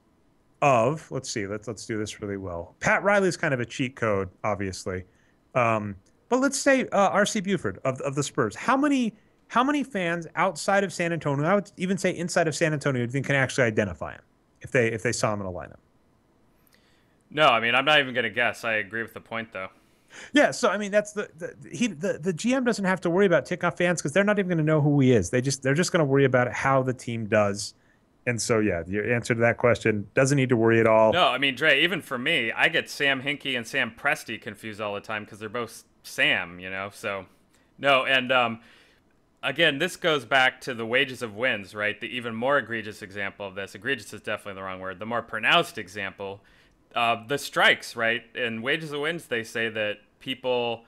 of, let's see, let's do this really well. Pat Riley's kind of a cheat code, obviously. But let's say R.C. Buford of the Spurs. How many fans outside of San Antonio, I would even say inside of San Antonio, do you think can actually identify him if they saw him in a lineup? No, I mean, I'm not even going to guess. I agree with the point, though. Yeah, so I mean that's the GM doesn't have to worry about tick off fans because they're not even going to know who he is. They're just going to worry about how the team does. And so yeah, your answer to that question, doesn't need to worry at all. No, I mean, Dre, even for me, I get Sam Hinkie and Sam Presti confused all the time because they're both Sam, So no, and again, this goes back to the wages of wins, right? The even more egregious example of this. Egregious is definitely the wrong word. The more pronounced example. The strikes, right? In wages of wins, they say that people,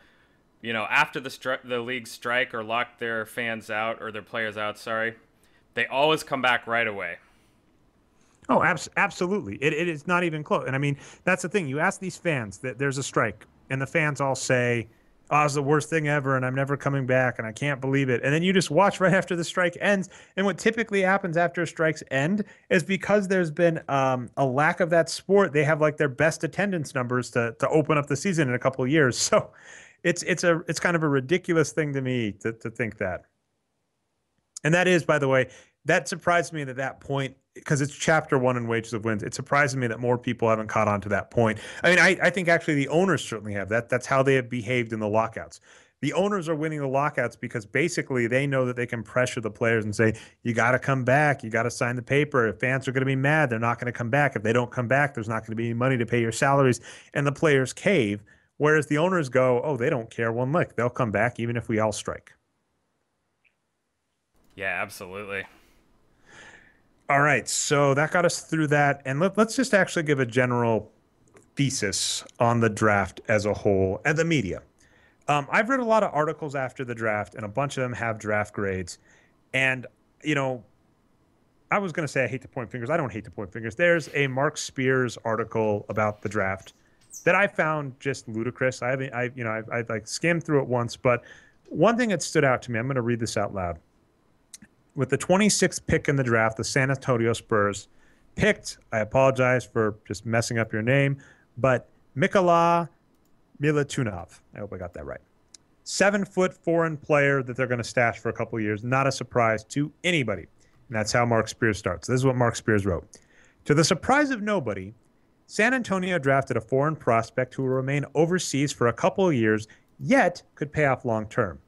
after the league strike or lock their fans out or their players out, they always come back right away. Oh, absolutely. It is not even close. And I mean, that's the thing. You ask these fans that there's a strike, and the fans all say, oh, it's the worst thing ever, and I'm never coming back, and I can't believe it. And then you just watch right after the strike ends. And what typically happens after strikes end is because there's been a lack of that sport, they have like their best attendance numbers to open up the season in a couple of years. So it's kind of a ridiculous thing to me to think that. And that is, by the way, that surprised me at that point because it's chapter 1 in wages of wins. It surprises me that more people haven't caught on to that point. I mean, I think actually the owners certainly have that. That's how they have behaved in the lockouts. The owners are winning the lockouts because basically they know that they can pressure the players and say, you got to come back. You got to sign the paper. If fans are going to be mad, they're not going to come back. If they don't come back, there's not going to be any money to pay your salaries. And the players cave. Whereas the owners go, oh, they don't care one lick. They'll come back even if we all strike. Yeah, absolutely. All right, so that got us through that. And let's just actually give a general thesis on the draft as a whole and the media. I've read a lot of articles after the draft, and a bunch of them have draft grades. And, I was going to say I hate to point fingers. I don't hate to point fingers. There's a Mark Spears article about the draft that I found just ludicrous. I've like skimmed through it once, but one thing that stood out to me, I'm going to read this out loud. With the 26th pick in the draft, the San Antonio Spurs picked, I apologize for just messing up your name, but Mikola Milutinov. I hope I got that right. 7-foot foreign player that they're going to stash for a couple of years. Not a surprise to anybody. And that's how Mark Spears starts. This is what Mark Spears wrote. To the surprise of nobody, San Antonio drafted a foreign prospect who will remain overseas for a couple of years, yet could pay off long term.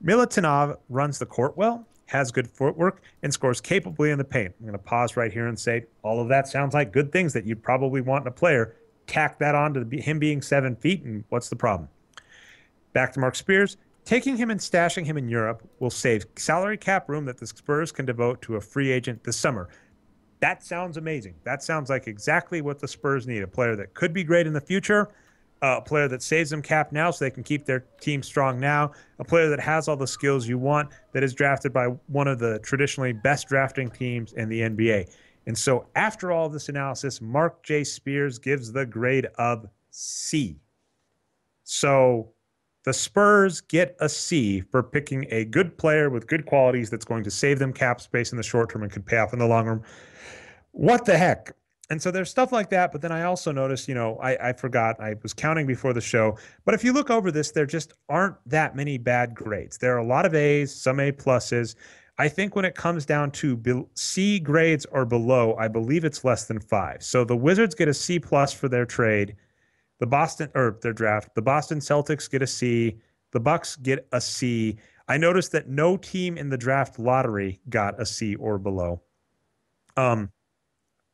Milutinov runs the court well, has good footwork, and scores capably in the paint. I'm going to pause right here and say all of that sounds like good things that you'd probably want in a player. Tack that on to him being 7 feet, and what's the problem? Back to Mark Spears. Taking him and stashing him in Europe will save salary cap room that the Spurs can devote to a free agent this summer. That sounds amazing. That sounds like exactly what the Spurs need. A player that could be great in the future, a player that saves them cap now so they can keep their team strong now, a player that has all the skills you want, that is drafted by one of the traditionally best drafting teams in the NBA. And so after all this analysis, Mark J. Spears gives the grade of C. So The Spurs get a C for picking a good player with good qualities that's going to save them cap space in the short term and could pay off in the long run. What the heck? And so there's stuff like that. But then I also noticed, I forgot, I was counting before the show. But if you look over this, there just aren't that many bad grades. There are a lot of A's, some A pluses. I think when it comes down to C grades or below, I believe it's less than 5. So the Wizards get a C plus for their trade. Their draft. The Boston Celtics get a C. The Bucks get a C. I noticed that no team in the draft lottery got a C or below. Was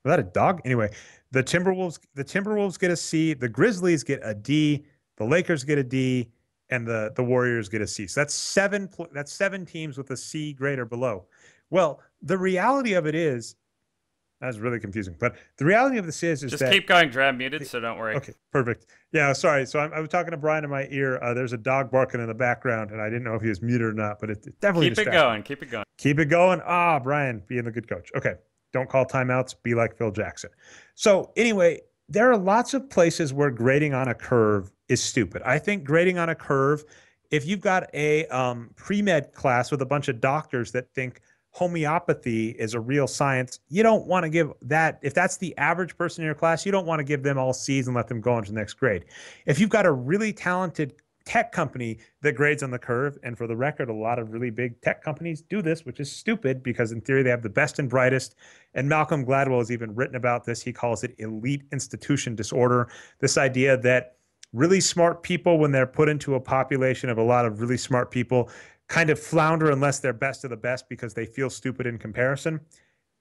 that a dog? Anyway, the Timberwolves get a C, the Grizzlies get a D, the Lakers get a D, and the Warriors get a C. So that's seven teams with a C grade or below. Well, the reality of it is that's really confusing. But the reality of this is just that keep going, Dre. I'm muted, so don't worry. Okay, perfect. Yeah, sorry. So I was talking to Brian in my ear. There's a dog barking in the background, and I didn't know if he was muted or not. But it definitely keep it going. Keep it going. Keep it going. Brian, being the good coach. Okay. Don't call timeouts. Be like Phil Jackson. So anyway, there are lots of places where grading on a curve is stupid. I think grading on a curve, if you've got a pre-med class with a bunch of doctors that think homeopathy is a real science, you don't want to give that. If that's the average person in your class, you don't want to give them all C's and let them go on to the next grade. If you've got a really talented tech company that grades on the curve, and for the record, a lot of really big tech companies do this, which is stupid because in theory they have the best and brightest. And Malcolm Gladwell has even written about this. He calls it elite institution disorder. This idea that really smart people, when they're put into a population of a lot of really smart people, kind of flounder unless they're best of the best because they feel stupid in comparison.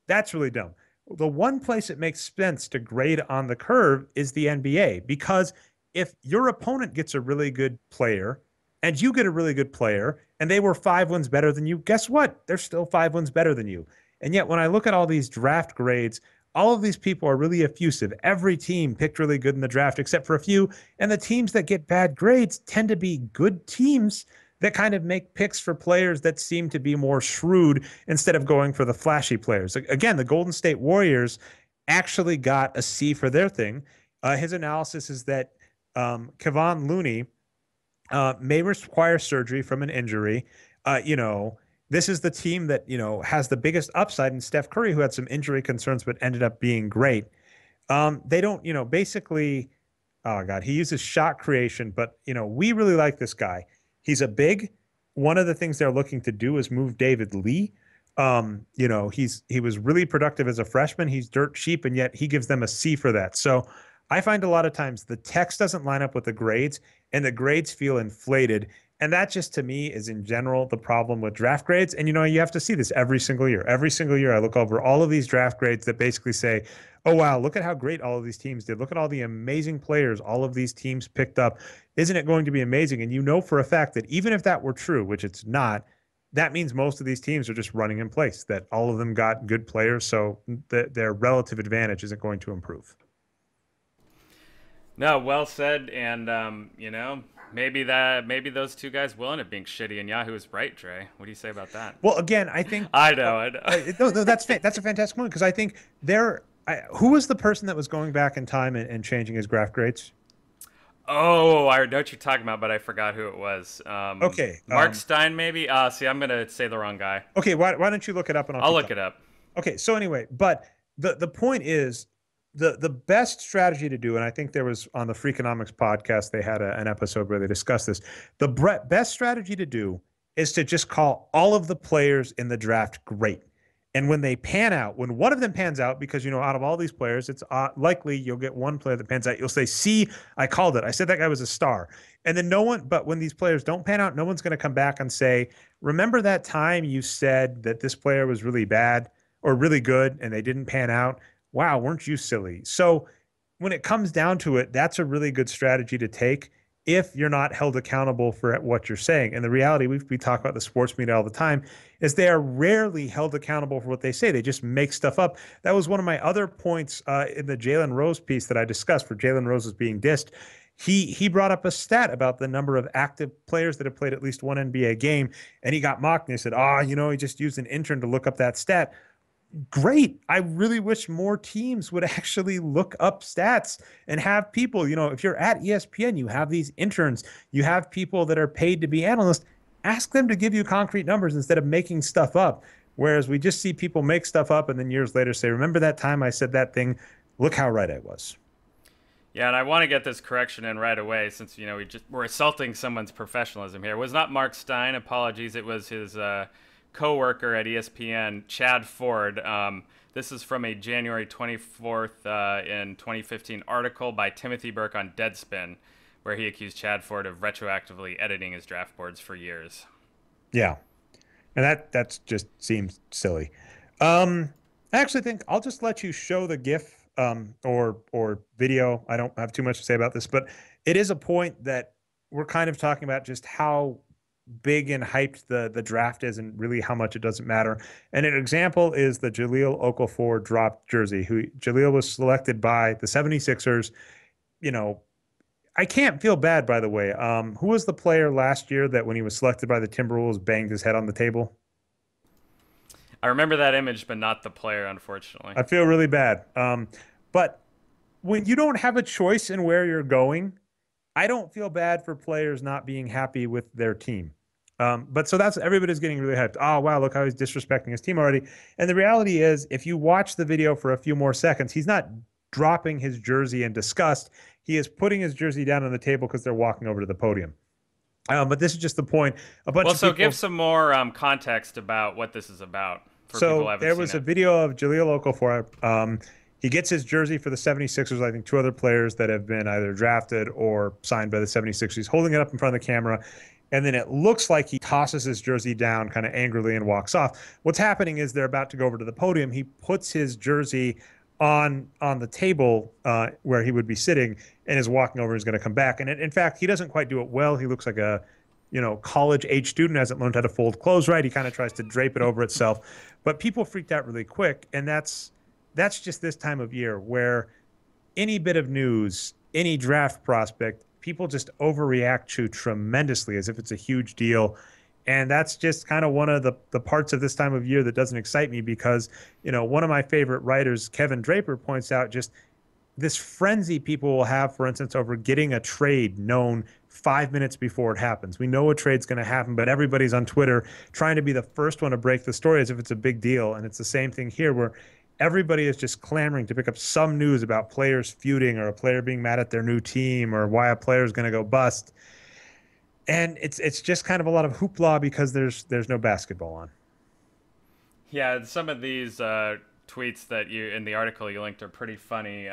That's really dumb. The one place it makes sense to grade on the curve is the NBA, because if your opponent gets a really good player and you get a really good player and they were 5 wins better than you, guess what? They're still 5 wins better than you. And yet when I look at all these draft grades, all of these people are really effusive. Every team picked really good in the draft except for a few. And the teams that get bad grades tend to be good teams that kind of make picks for players that seem to be more shrewd instead of going for the flashy players. Again, the Golden State Warriors actually got a C for their thing. His analysis is that Cavan Looney may require surgery from an injury. This is the team that, has the biggest upside in Steph Curry, who had some injury concerns but ended up being great. They don't, basically, oh God, he uses shot creation, but, we really like this guy. He's a big. One of the things they're looking to do is move David Lee. He was really productive as a freshman. He's dirt cheap, and yet he gives them a C for that. So I find a lot of times the text doesn't line up with the grades and the grades feel inflated. And that just, to me, is in general the problem with draft grades. And, you have to see this every single year. Every single year I look over all of these draft grades that basically say, oh, wow, look at how great all of these teams did. Look at all the amazing players all of these teams picked up. Isn't it going to be amazing? And for a fact that even if that were true, which it's not, that means most of these teams are just running in place, that all of them got good players. So their relative advantage isn't going to improve. No, well said, and maybe those two guys will end up being shitty, and Yahoo is right, Dre. What do you say about that? Well, again, I think I know. No, that's a fantastic point, because I think who was the person that was going back in time and changing his graph grades? Oh, I know what you're talking about, but I forgot who it was. Okay, Mark Stein, maybe. See, I'm gonna say the wrong guy. Okay, why don't you look it up and I'll look it up. Okay, so anyway, but the point is, the best strategy to do, and I think there was on the Freakonomics podcast, they had an episode where they discussed this. The best strategy to do is to just call all of the players in the draft great. And when they pan out, when one of them pans out, because, out of all these players, it's likely you'll get one player that pans out. You'll say, see, I called it. I said that guy was a star. And then but when these players don't pan out, no one's going to come back and say, remember that time you said that this player was really bad or really good and they didn't pan out? Wow, weren't you silly? So when it comes down to it, that's a really good strategy to take if you're not held accountable for what you're saying. And the reality, we talk about the sports media all the time, is they are rarely held accountable for what they say. They just make stuff up. That was one of my other points in the Jalen Rose piece that I discussed, for Jalen Rose was being dissed. He brought up a stat about the number of active players that have played at least one NBA game, and he got mocked, and he said, he just used an intern to look up that stat. Great. I really wish more teams would actually look up stats and have people, if you're at ESPN, you have these interns, you have people that are paid to be analysts, ask them to give you concrete numbers instead of making stuff up. Whereas we just see people make stuff up and then years later say, remember that time I said that thing? Look how right I was. Yeah, and I want to get this correction in right away since we're assaulting someone's professionalism here. It was not Mark Stein, apologies. It was his co-worker at ESPN, Chad Ford. This is from a January 24th in 2015 article by Timothy Burke on Deadspin, where he accused Chad Ford of retroactively editing his draft boards for years. Yeah, and that just seems silly. I actually think I'll just let you show the GIF or video. I don't have too much to say about this, but it is a point that we're kind of talking about just how big and hyped the draft is and really how much it doesn't matter. And an example is the Jahlil Okafor dropped jersey, who Jahlil was selected by the 76ers. I can't feel bad, by the way. Who was the player last year that when he was selected by the Timberwolves banged his head on the table? I remember that image, but not the player, unfortunately. I feel really bad. But when you don't have a choice in where you're going, I don't feel bad for players not being happy with their team. But so that's everybody's getting really hyped. Oh, wow, look how he's disrespecting his team already. And the reality is, if you watch the video for a few more seconds, he's not dropping his jersey in disgust. He is putting his jersey down on the table because they're walking over to the podium. But this is just the point. So give some more context about what this is about. So there was a video of Jahlil Okafor. He gets his jersey for the 76ers. I think two other players that have been either drafted or signed by the 76ers. He's holding it up in front of the camera. And then it looks like he tosses his jersey down kind of angrily and walks off. What's happening is they're about to go over to the podium. He puts his jersey on the table where he would be sitting and is walking over. He's going to come back. And in fact, he doesn't quite do it well. He looks like a college-age student, hasn't learned how to fold clothes right. He kind of tries to drape it over itself. But people freaked out really quick. And that's just this time of year where any bit of news, any draft prospect, people just overreact to tremendously as if it's a huge deal. And that's just kind of one of the parts of this time of year that doesn't excite me because, one of my favorite writers, Kevin Draper, points out just this frenzy people will have, for instance, over getting a trade known 5 minutes before it happens. We know a trade's going to happen, but everybody's on Twitter trying to be the first one to break the story as if it's a big deal. And it's the same thing here where everybody is just clamoring to pick up some news about players feuding or a player being mad at their new team or why a player is going to go bust. And it's just kind of a lot of hoopla because there's no basketball on. Yeah, some of these tweets that you in the article you linked are pretty funny.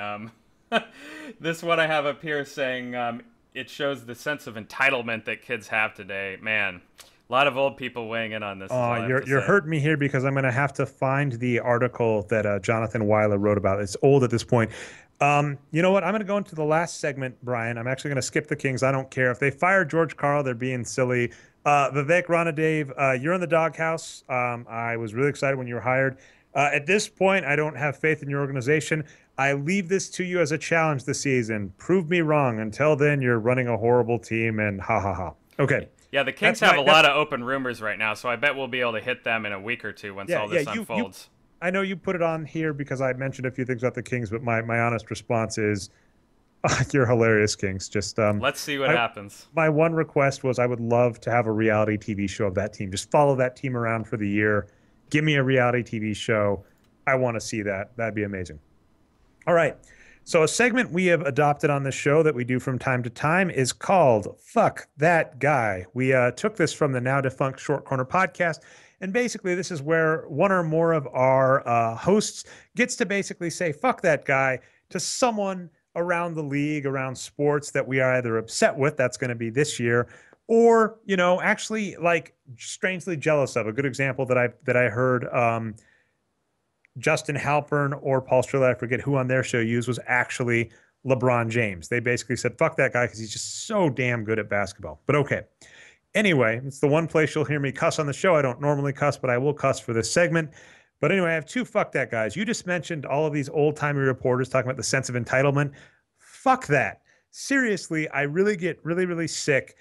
This one I have up here saying it shows the sense of entitlement that kids have today. Man, a lot of old people weighing in on this. You're hurting me here because I'm going to have to find the article that Jonathan Weiler wrote about. It's old at this point. You know what? I'm going to go into the last segment, Brian. I'm actually going to skip the Kings. I don't care. If they fire George Karl, they're being silly. Vivek Ranadev, you're in the doghouse. I was really excited when you were hired. At this point, I don't have faith in your organization. I leave this to you as a challenge this season. Prove me wrong. Until then, you're running a horrible team and ha ha ha. Okay. Yeah, the Kings have a lot of open rumors right now, so I bet we'll be able to hit them in a week or two once all this unfolds. I know you put it on here because I mentioned a few things about the Kings, but my honest response is, you're hilarious, Kings. Just let's see what happens. My one request was I would love to have a reality TV show of that team. Just follow that team around for the year. Give me a reality TV show. I want to see that. That'd be amazing. All right. So a segment we have adopted on this show that we do from time to time is called Fuck That Guy. We took this from the now defunct Short Corner podcast. And basically, this is where one or more of our hosts gets to basically say, fuck that guy, to someone around the league, around sports that we are either upset with, that's going to be this year, or, actually like strangely jealous of. A good example that I heard Justin Halpern or Paul Striller, I forget who on their show used, was actually LeBron James. They basically said, fuck that guy because he's just so damn good at basketball. But okay. Anyway, it's the one place you'll hear me cuss on the show. I don't normally cuss, but I will cuss for this segment. But anyway, I have two fuck that guys. You just mentioned all of these old-timey reporters talking about the sense of entitlement. Fuck that. Seriously, I really get really, really sick.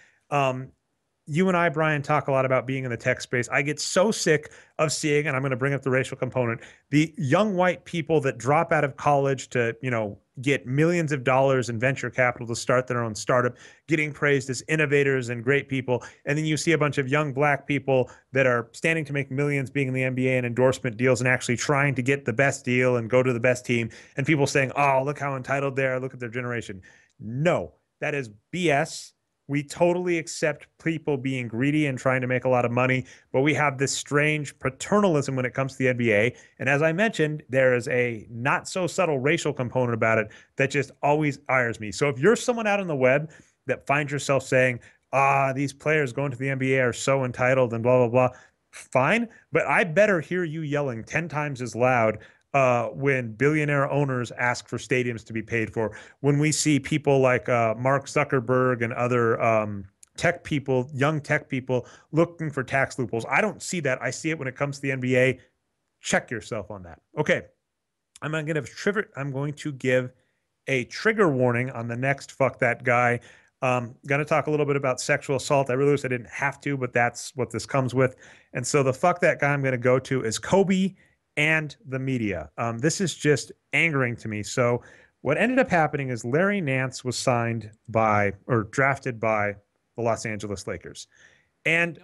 you and I, Brian, talk a lot about being in the tech space. I get so sick of seeing, and I'm going to bring up the racial component, the young white people that drop out of college to, get millions of dollars in venture capital to start their own startup, getting praised as innovators and great people. And then you see a bunch of young black people that are standing to make millions being in the NBA and endorsement deals and actually trying to get the best deal and go to the best team. And people saying, oh, look how entitled they are. Look at their generation. No, that is BS. We totally accept people being greedy and trying to make a lot of money, but we have this strange paternalism when it comes to the NBA. And as I mentioned, there is a not so subtle racial component about it that just always ires me. So if you're someone out on the web that finds yourself saying, these players going to the NBA are so entitled and blah, blah, blah, fine. But I better hear you yelling 10 times as loud when billionaire owners ask for stadiums to be paid for, when we see people like Mark Zuckerberg and other tech people, young tech people, looking for tax loopholes. I don't see that. I see it when it comes to the NBA. Check yourself on that. Okay, I'm going to give a trigger warning on the next fuck that guy. Going to talk a little bit about sexual assault. I realized I didn't have to, but that's what this comes with. And so the fuck that guy I'm going to go to is Kobe and the media. This is just angering to me. So what ended up happening is Larry Nance was signed by or drafted by the Los Angeles Lakers. And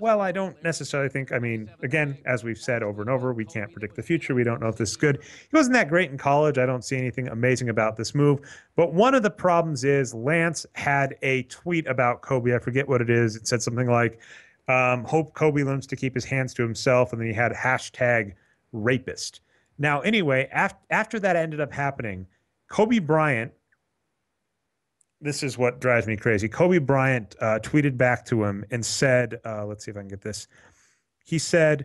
well, I don't necessarily think, I mean, again, as we've said over and over, we can't predict the future. We don't know if this is good. He wasn't that great in college. I don't see anything amazing about this move. But one of the problems is Lance had a tweet about Kobe. I forget what it is. It said something like, hope Kobe learns to keep his hands to himself. And then he had hashtag rapist. Now, anyway, after that ended up happening, Kobe Bryant, this is what drives me crazy. Kobe Bryant tweeted back to him and said, let's see if I can get this. He said,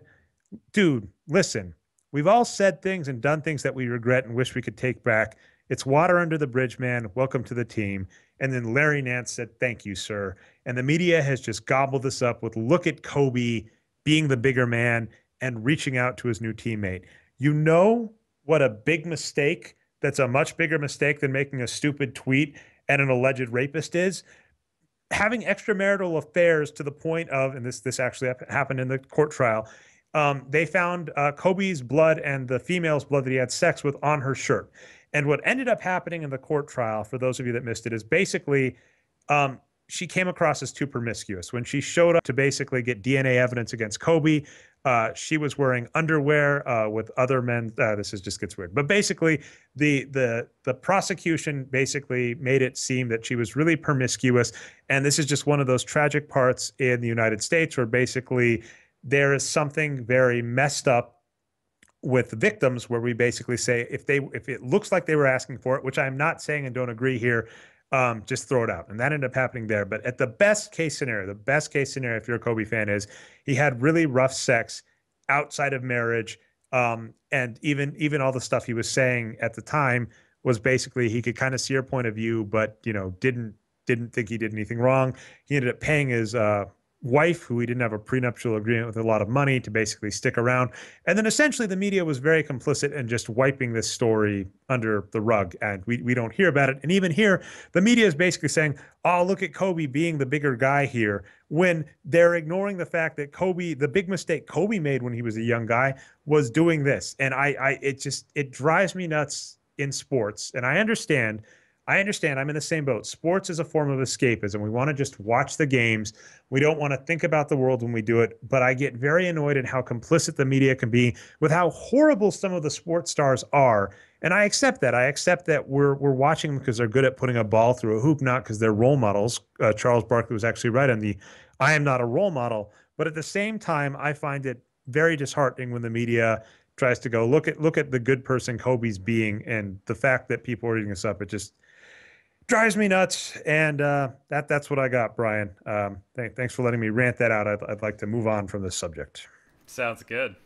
dude, listen, we've all said things and done things that we regret and wish we could take back. It's water under the bridge, man. Welcome to the team. And then Larry Nance said, thank you, sir. And the media has just gobbled this up with, look at Kobe being the bigger man and reaching out to his new teammate. You know what a big mistake, that's a much bigger mistake than making a stupid tweet and an alleged rapist is? Having extramarital affairs to the point of, and this actually happened in the court trial, they found Kobe's blood and the female's blood that he had sex with on her shirt. And what ended up happening in the court trial, for those of you that missed it, is basically she came across as too promiscuous. When she showed up to basically get DNA evidence against Kobe, she was wearing underwear with other men. This just gets weird. But basically, the prosecution basically made it seem that she was really promiscuous. And this is just one of those tragic parts in the United States where basically there is something very messed up with victims, where we basically say if it looks like they were asking for it, which I'm not saying and don't agree here, just throw it out. And that ended up happening there. But at the best case scenario, if you're a Kobe fan, is he had really rough sex outside of marriage. And even all the stuff he was saying at the time was basically, he could kind of see her point of view, but didn't think he did anything wrong. He ended up paying his wife, who he didn't have a prenuptial agreement with, a lot of money to basically stick around. And then essentially the media was very complicit in just wiping this story under the rug. And we don't hear about it. And even here, the media is basically saying, oh, look at Kobe being the bigger guy here, when they're ignoring the fact that Kobe, the big mistake Kobe made when he was a young guy, was doing this. And it drives me nuts in sports. And I understand. I'm in the same boat. Sports is a form of escapism. We want to just watch the games. We don't want to think about the world when we do it. But I get very annoyed at how complicit the media can be with how horrible some of the sports stars are. And I accept that. I accept that we're watching them because they're good at putting a ball through a hoop, not because they're role models. Charles Barkley was actually right on the I am not a role model. But at the same time, I find it very disheartening when the media tries to go, look at the good person Kobe's being, and the fact that people are eating this up. It just drives me nuts. And that's what I got, Brian. Thanks for letting me rant that out. I'd like to move on from this subject. Sounds good.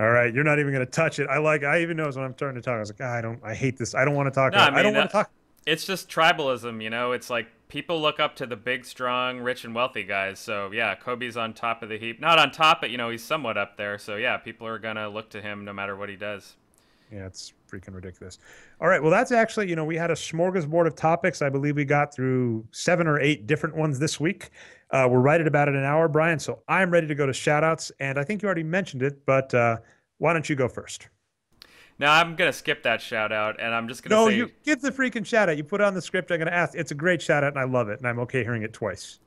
All right, you're not even going to touch it. I even know when I'm starting to talk, I was like, I hate this. I don't want to talk. No, I mean, I don't want to talk. It's just tribalism, It's like people look up to the big, strong, rich, and wealthy guys. So yeah, Kobe's on top of the heap. Not on top, but he's somewhat up there. So yeah, people are gonna look to him no matter what he does. Yeah, it's freaking ridiculous. All right, well, that's actually, we had a smorgasbord of topics. I believe we got through 7 or 8 different ones this week. We're right at about an hour, Brian. So I'm ready to go to shout outs. And I think you already mentioned it, but why don't you go first? Now I'm gonna skip that shout out, and I'm just gonna No, say, you give the freaking shout out. You put it on the script. I'm going to ask. It's a great shout out, and I love it. And I'm okay hearing it twice.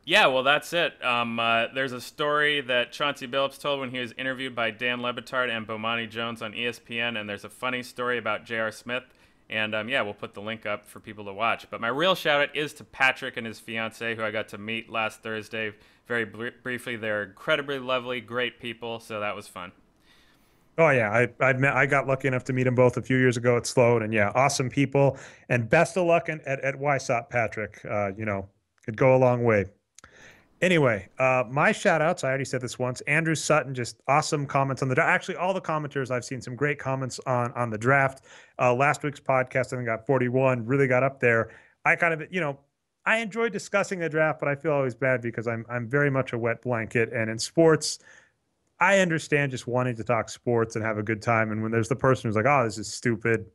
yeah, well, that's it. There's a story that Chauncey Billups told when he was interviewed by Dan Lebitard and Bomani Jones on ESPN, and there's a funny story about J.R. Smith. And yeah, we'll put the link up for people to watch. But my real shout out is to Patrick and his fiance, who I got to meet last Thursday very briefly. They're incredibly lovely, great people, so that was fun. Oh yeah, I got lucky enough to meet them both a few years ago at Sloan, and yeah, awesome people. And best of luck at YSOP, Patrick. Could go a long way. Anyway, my shout outs, I already said this once. Andrew Sutton, just awesome comments on the draft. Actually, all the commenters, I've seen some great comments on the draft. Last week's podcast, I think got 41, really got up there. I kind of, I enjoy discussing the draft, but I feel always bad because I'm very much a wet blanket. And in sports, I understand just wanting to talk sports and have a good time. And when there's the person who's like, oh, this is stupid,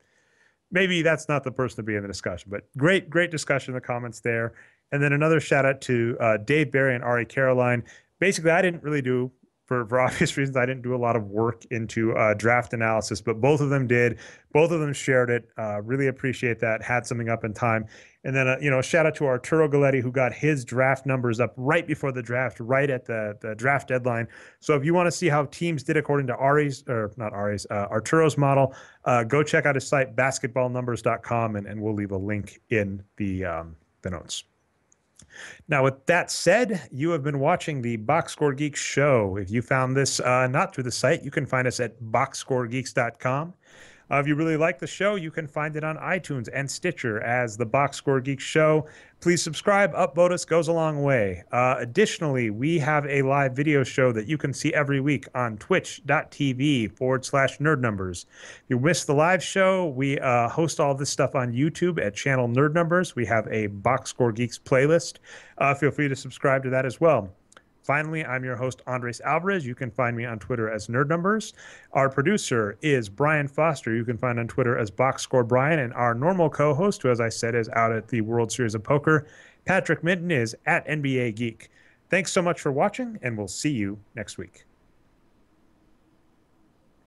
maybe that's not the person to be in the discussion. But great discussion in the comments there. And then another shout out to Dave Barry and Ari Caroline. Basically, I didn't really do, for obvious reasons, I didn't do a lot of work into draft analysis, but both of them did. Both of them shared it. Really appreciate that. Had something up in time. And then, shout out to Arturo Galletti, who got his draft numbers up right before the draft, right at the draft deadline. So if you want to see how teams did according to Arturo's model, go check out his site, basketballnumbers.com, and we'll leave a link in the notes. Now, with that said, you have been watching the Boxscore Geeks show. If you found this not through the site, you can find us at boxscoregeeks.com. If you really like the show, you can find it on iTunes and Stitcher as the Boxscore Geeks show. Please subscribe, upvote us, goes a long way. Additionally, we have a live video show that you can see every week on twitch.tv/nerdnumbers. If you missed the live show, we host all this stuff on YouTube at channel Nerd Numbers. We have a Boxscore Geeks playlist. Feel free to subscribe to that as well. Finally, I'm your host, Andres Alvarez. You can find me on Twitter as Nerd Numbers. Our producer is Brian Foster. You can find on Twitter as Boxscore Brian. And our normal co-host, who, as I said, is out at the World Series of Poker, Patrick Minton, is at NBA Geek. Thanks so much for watching, and we'll see you next week.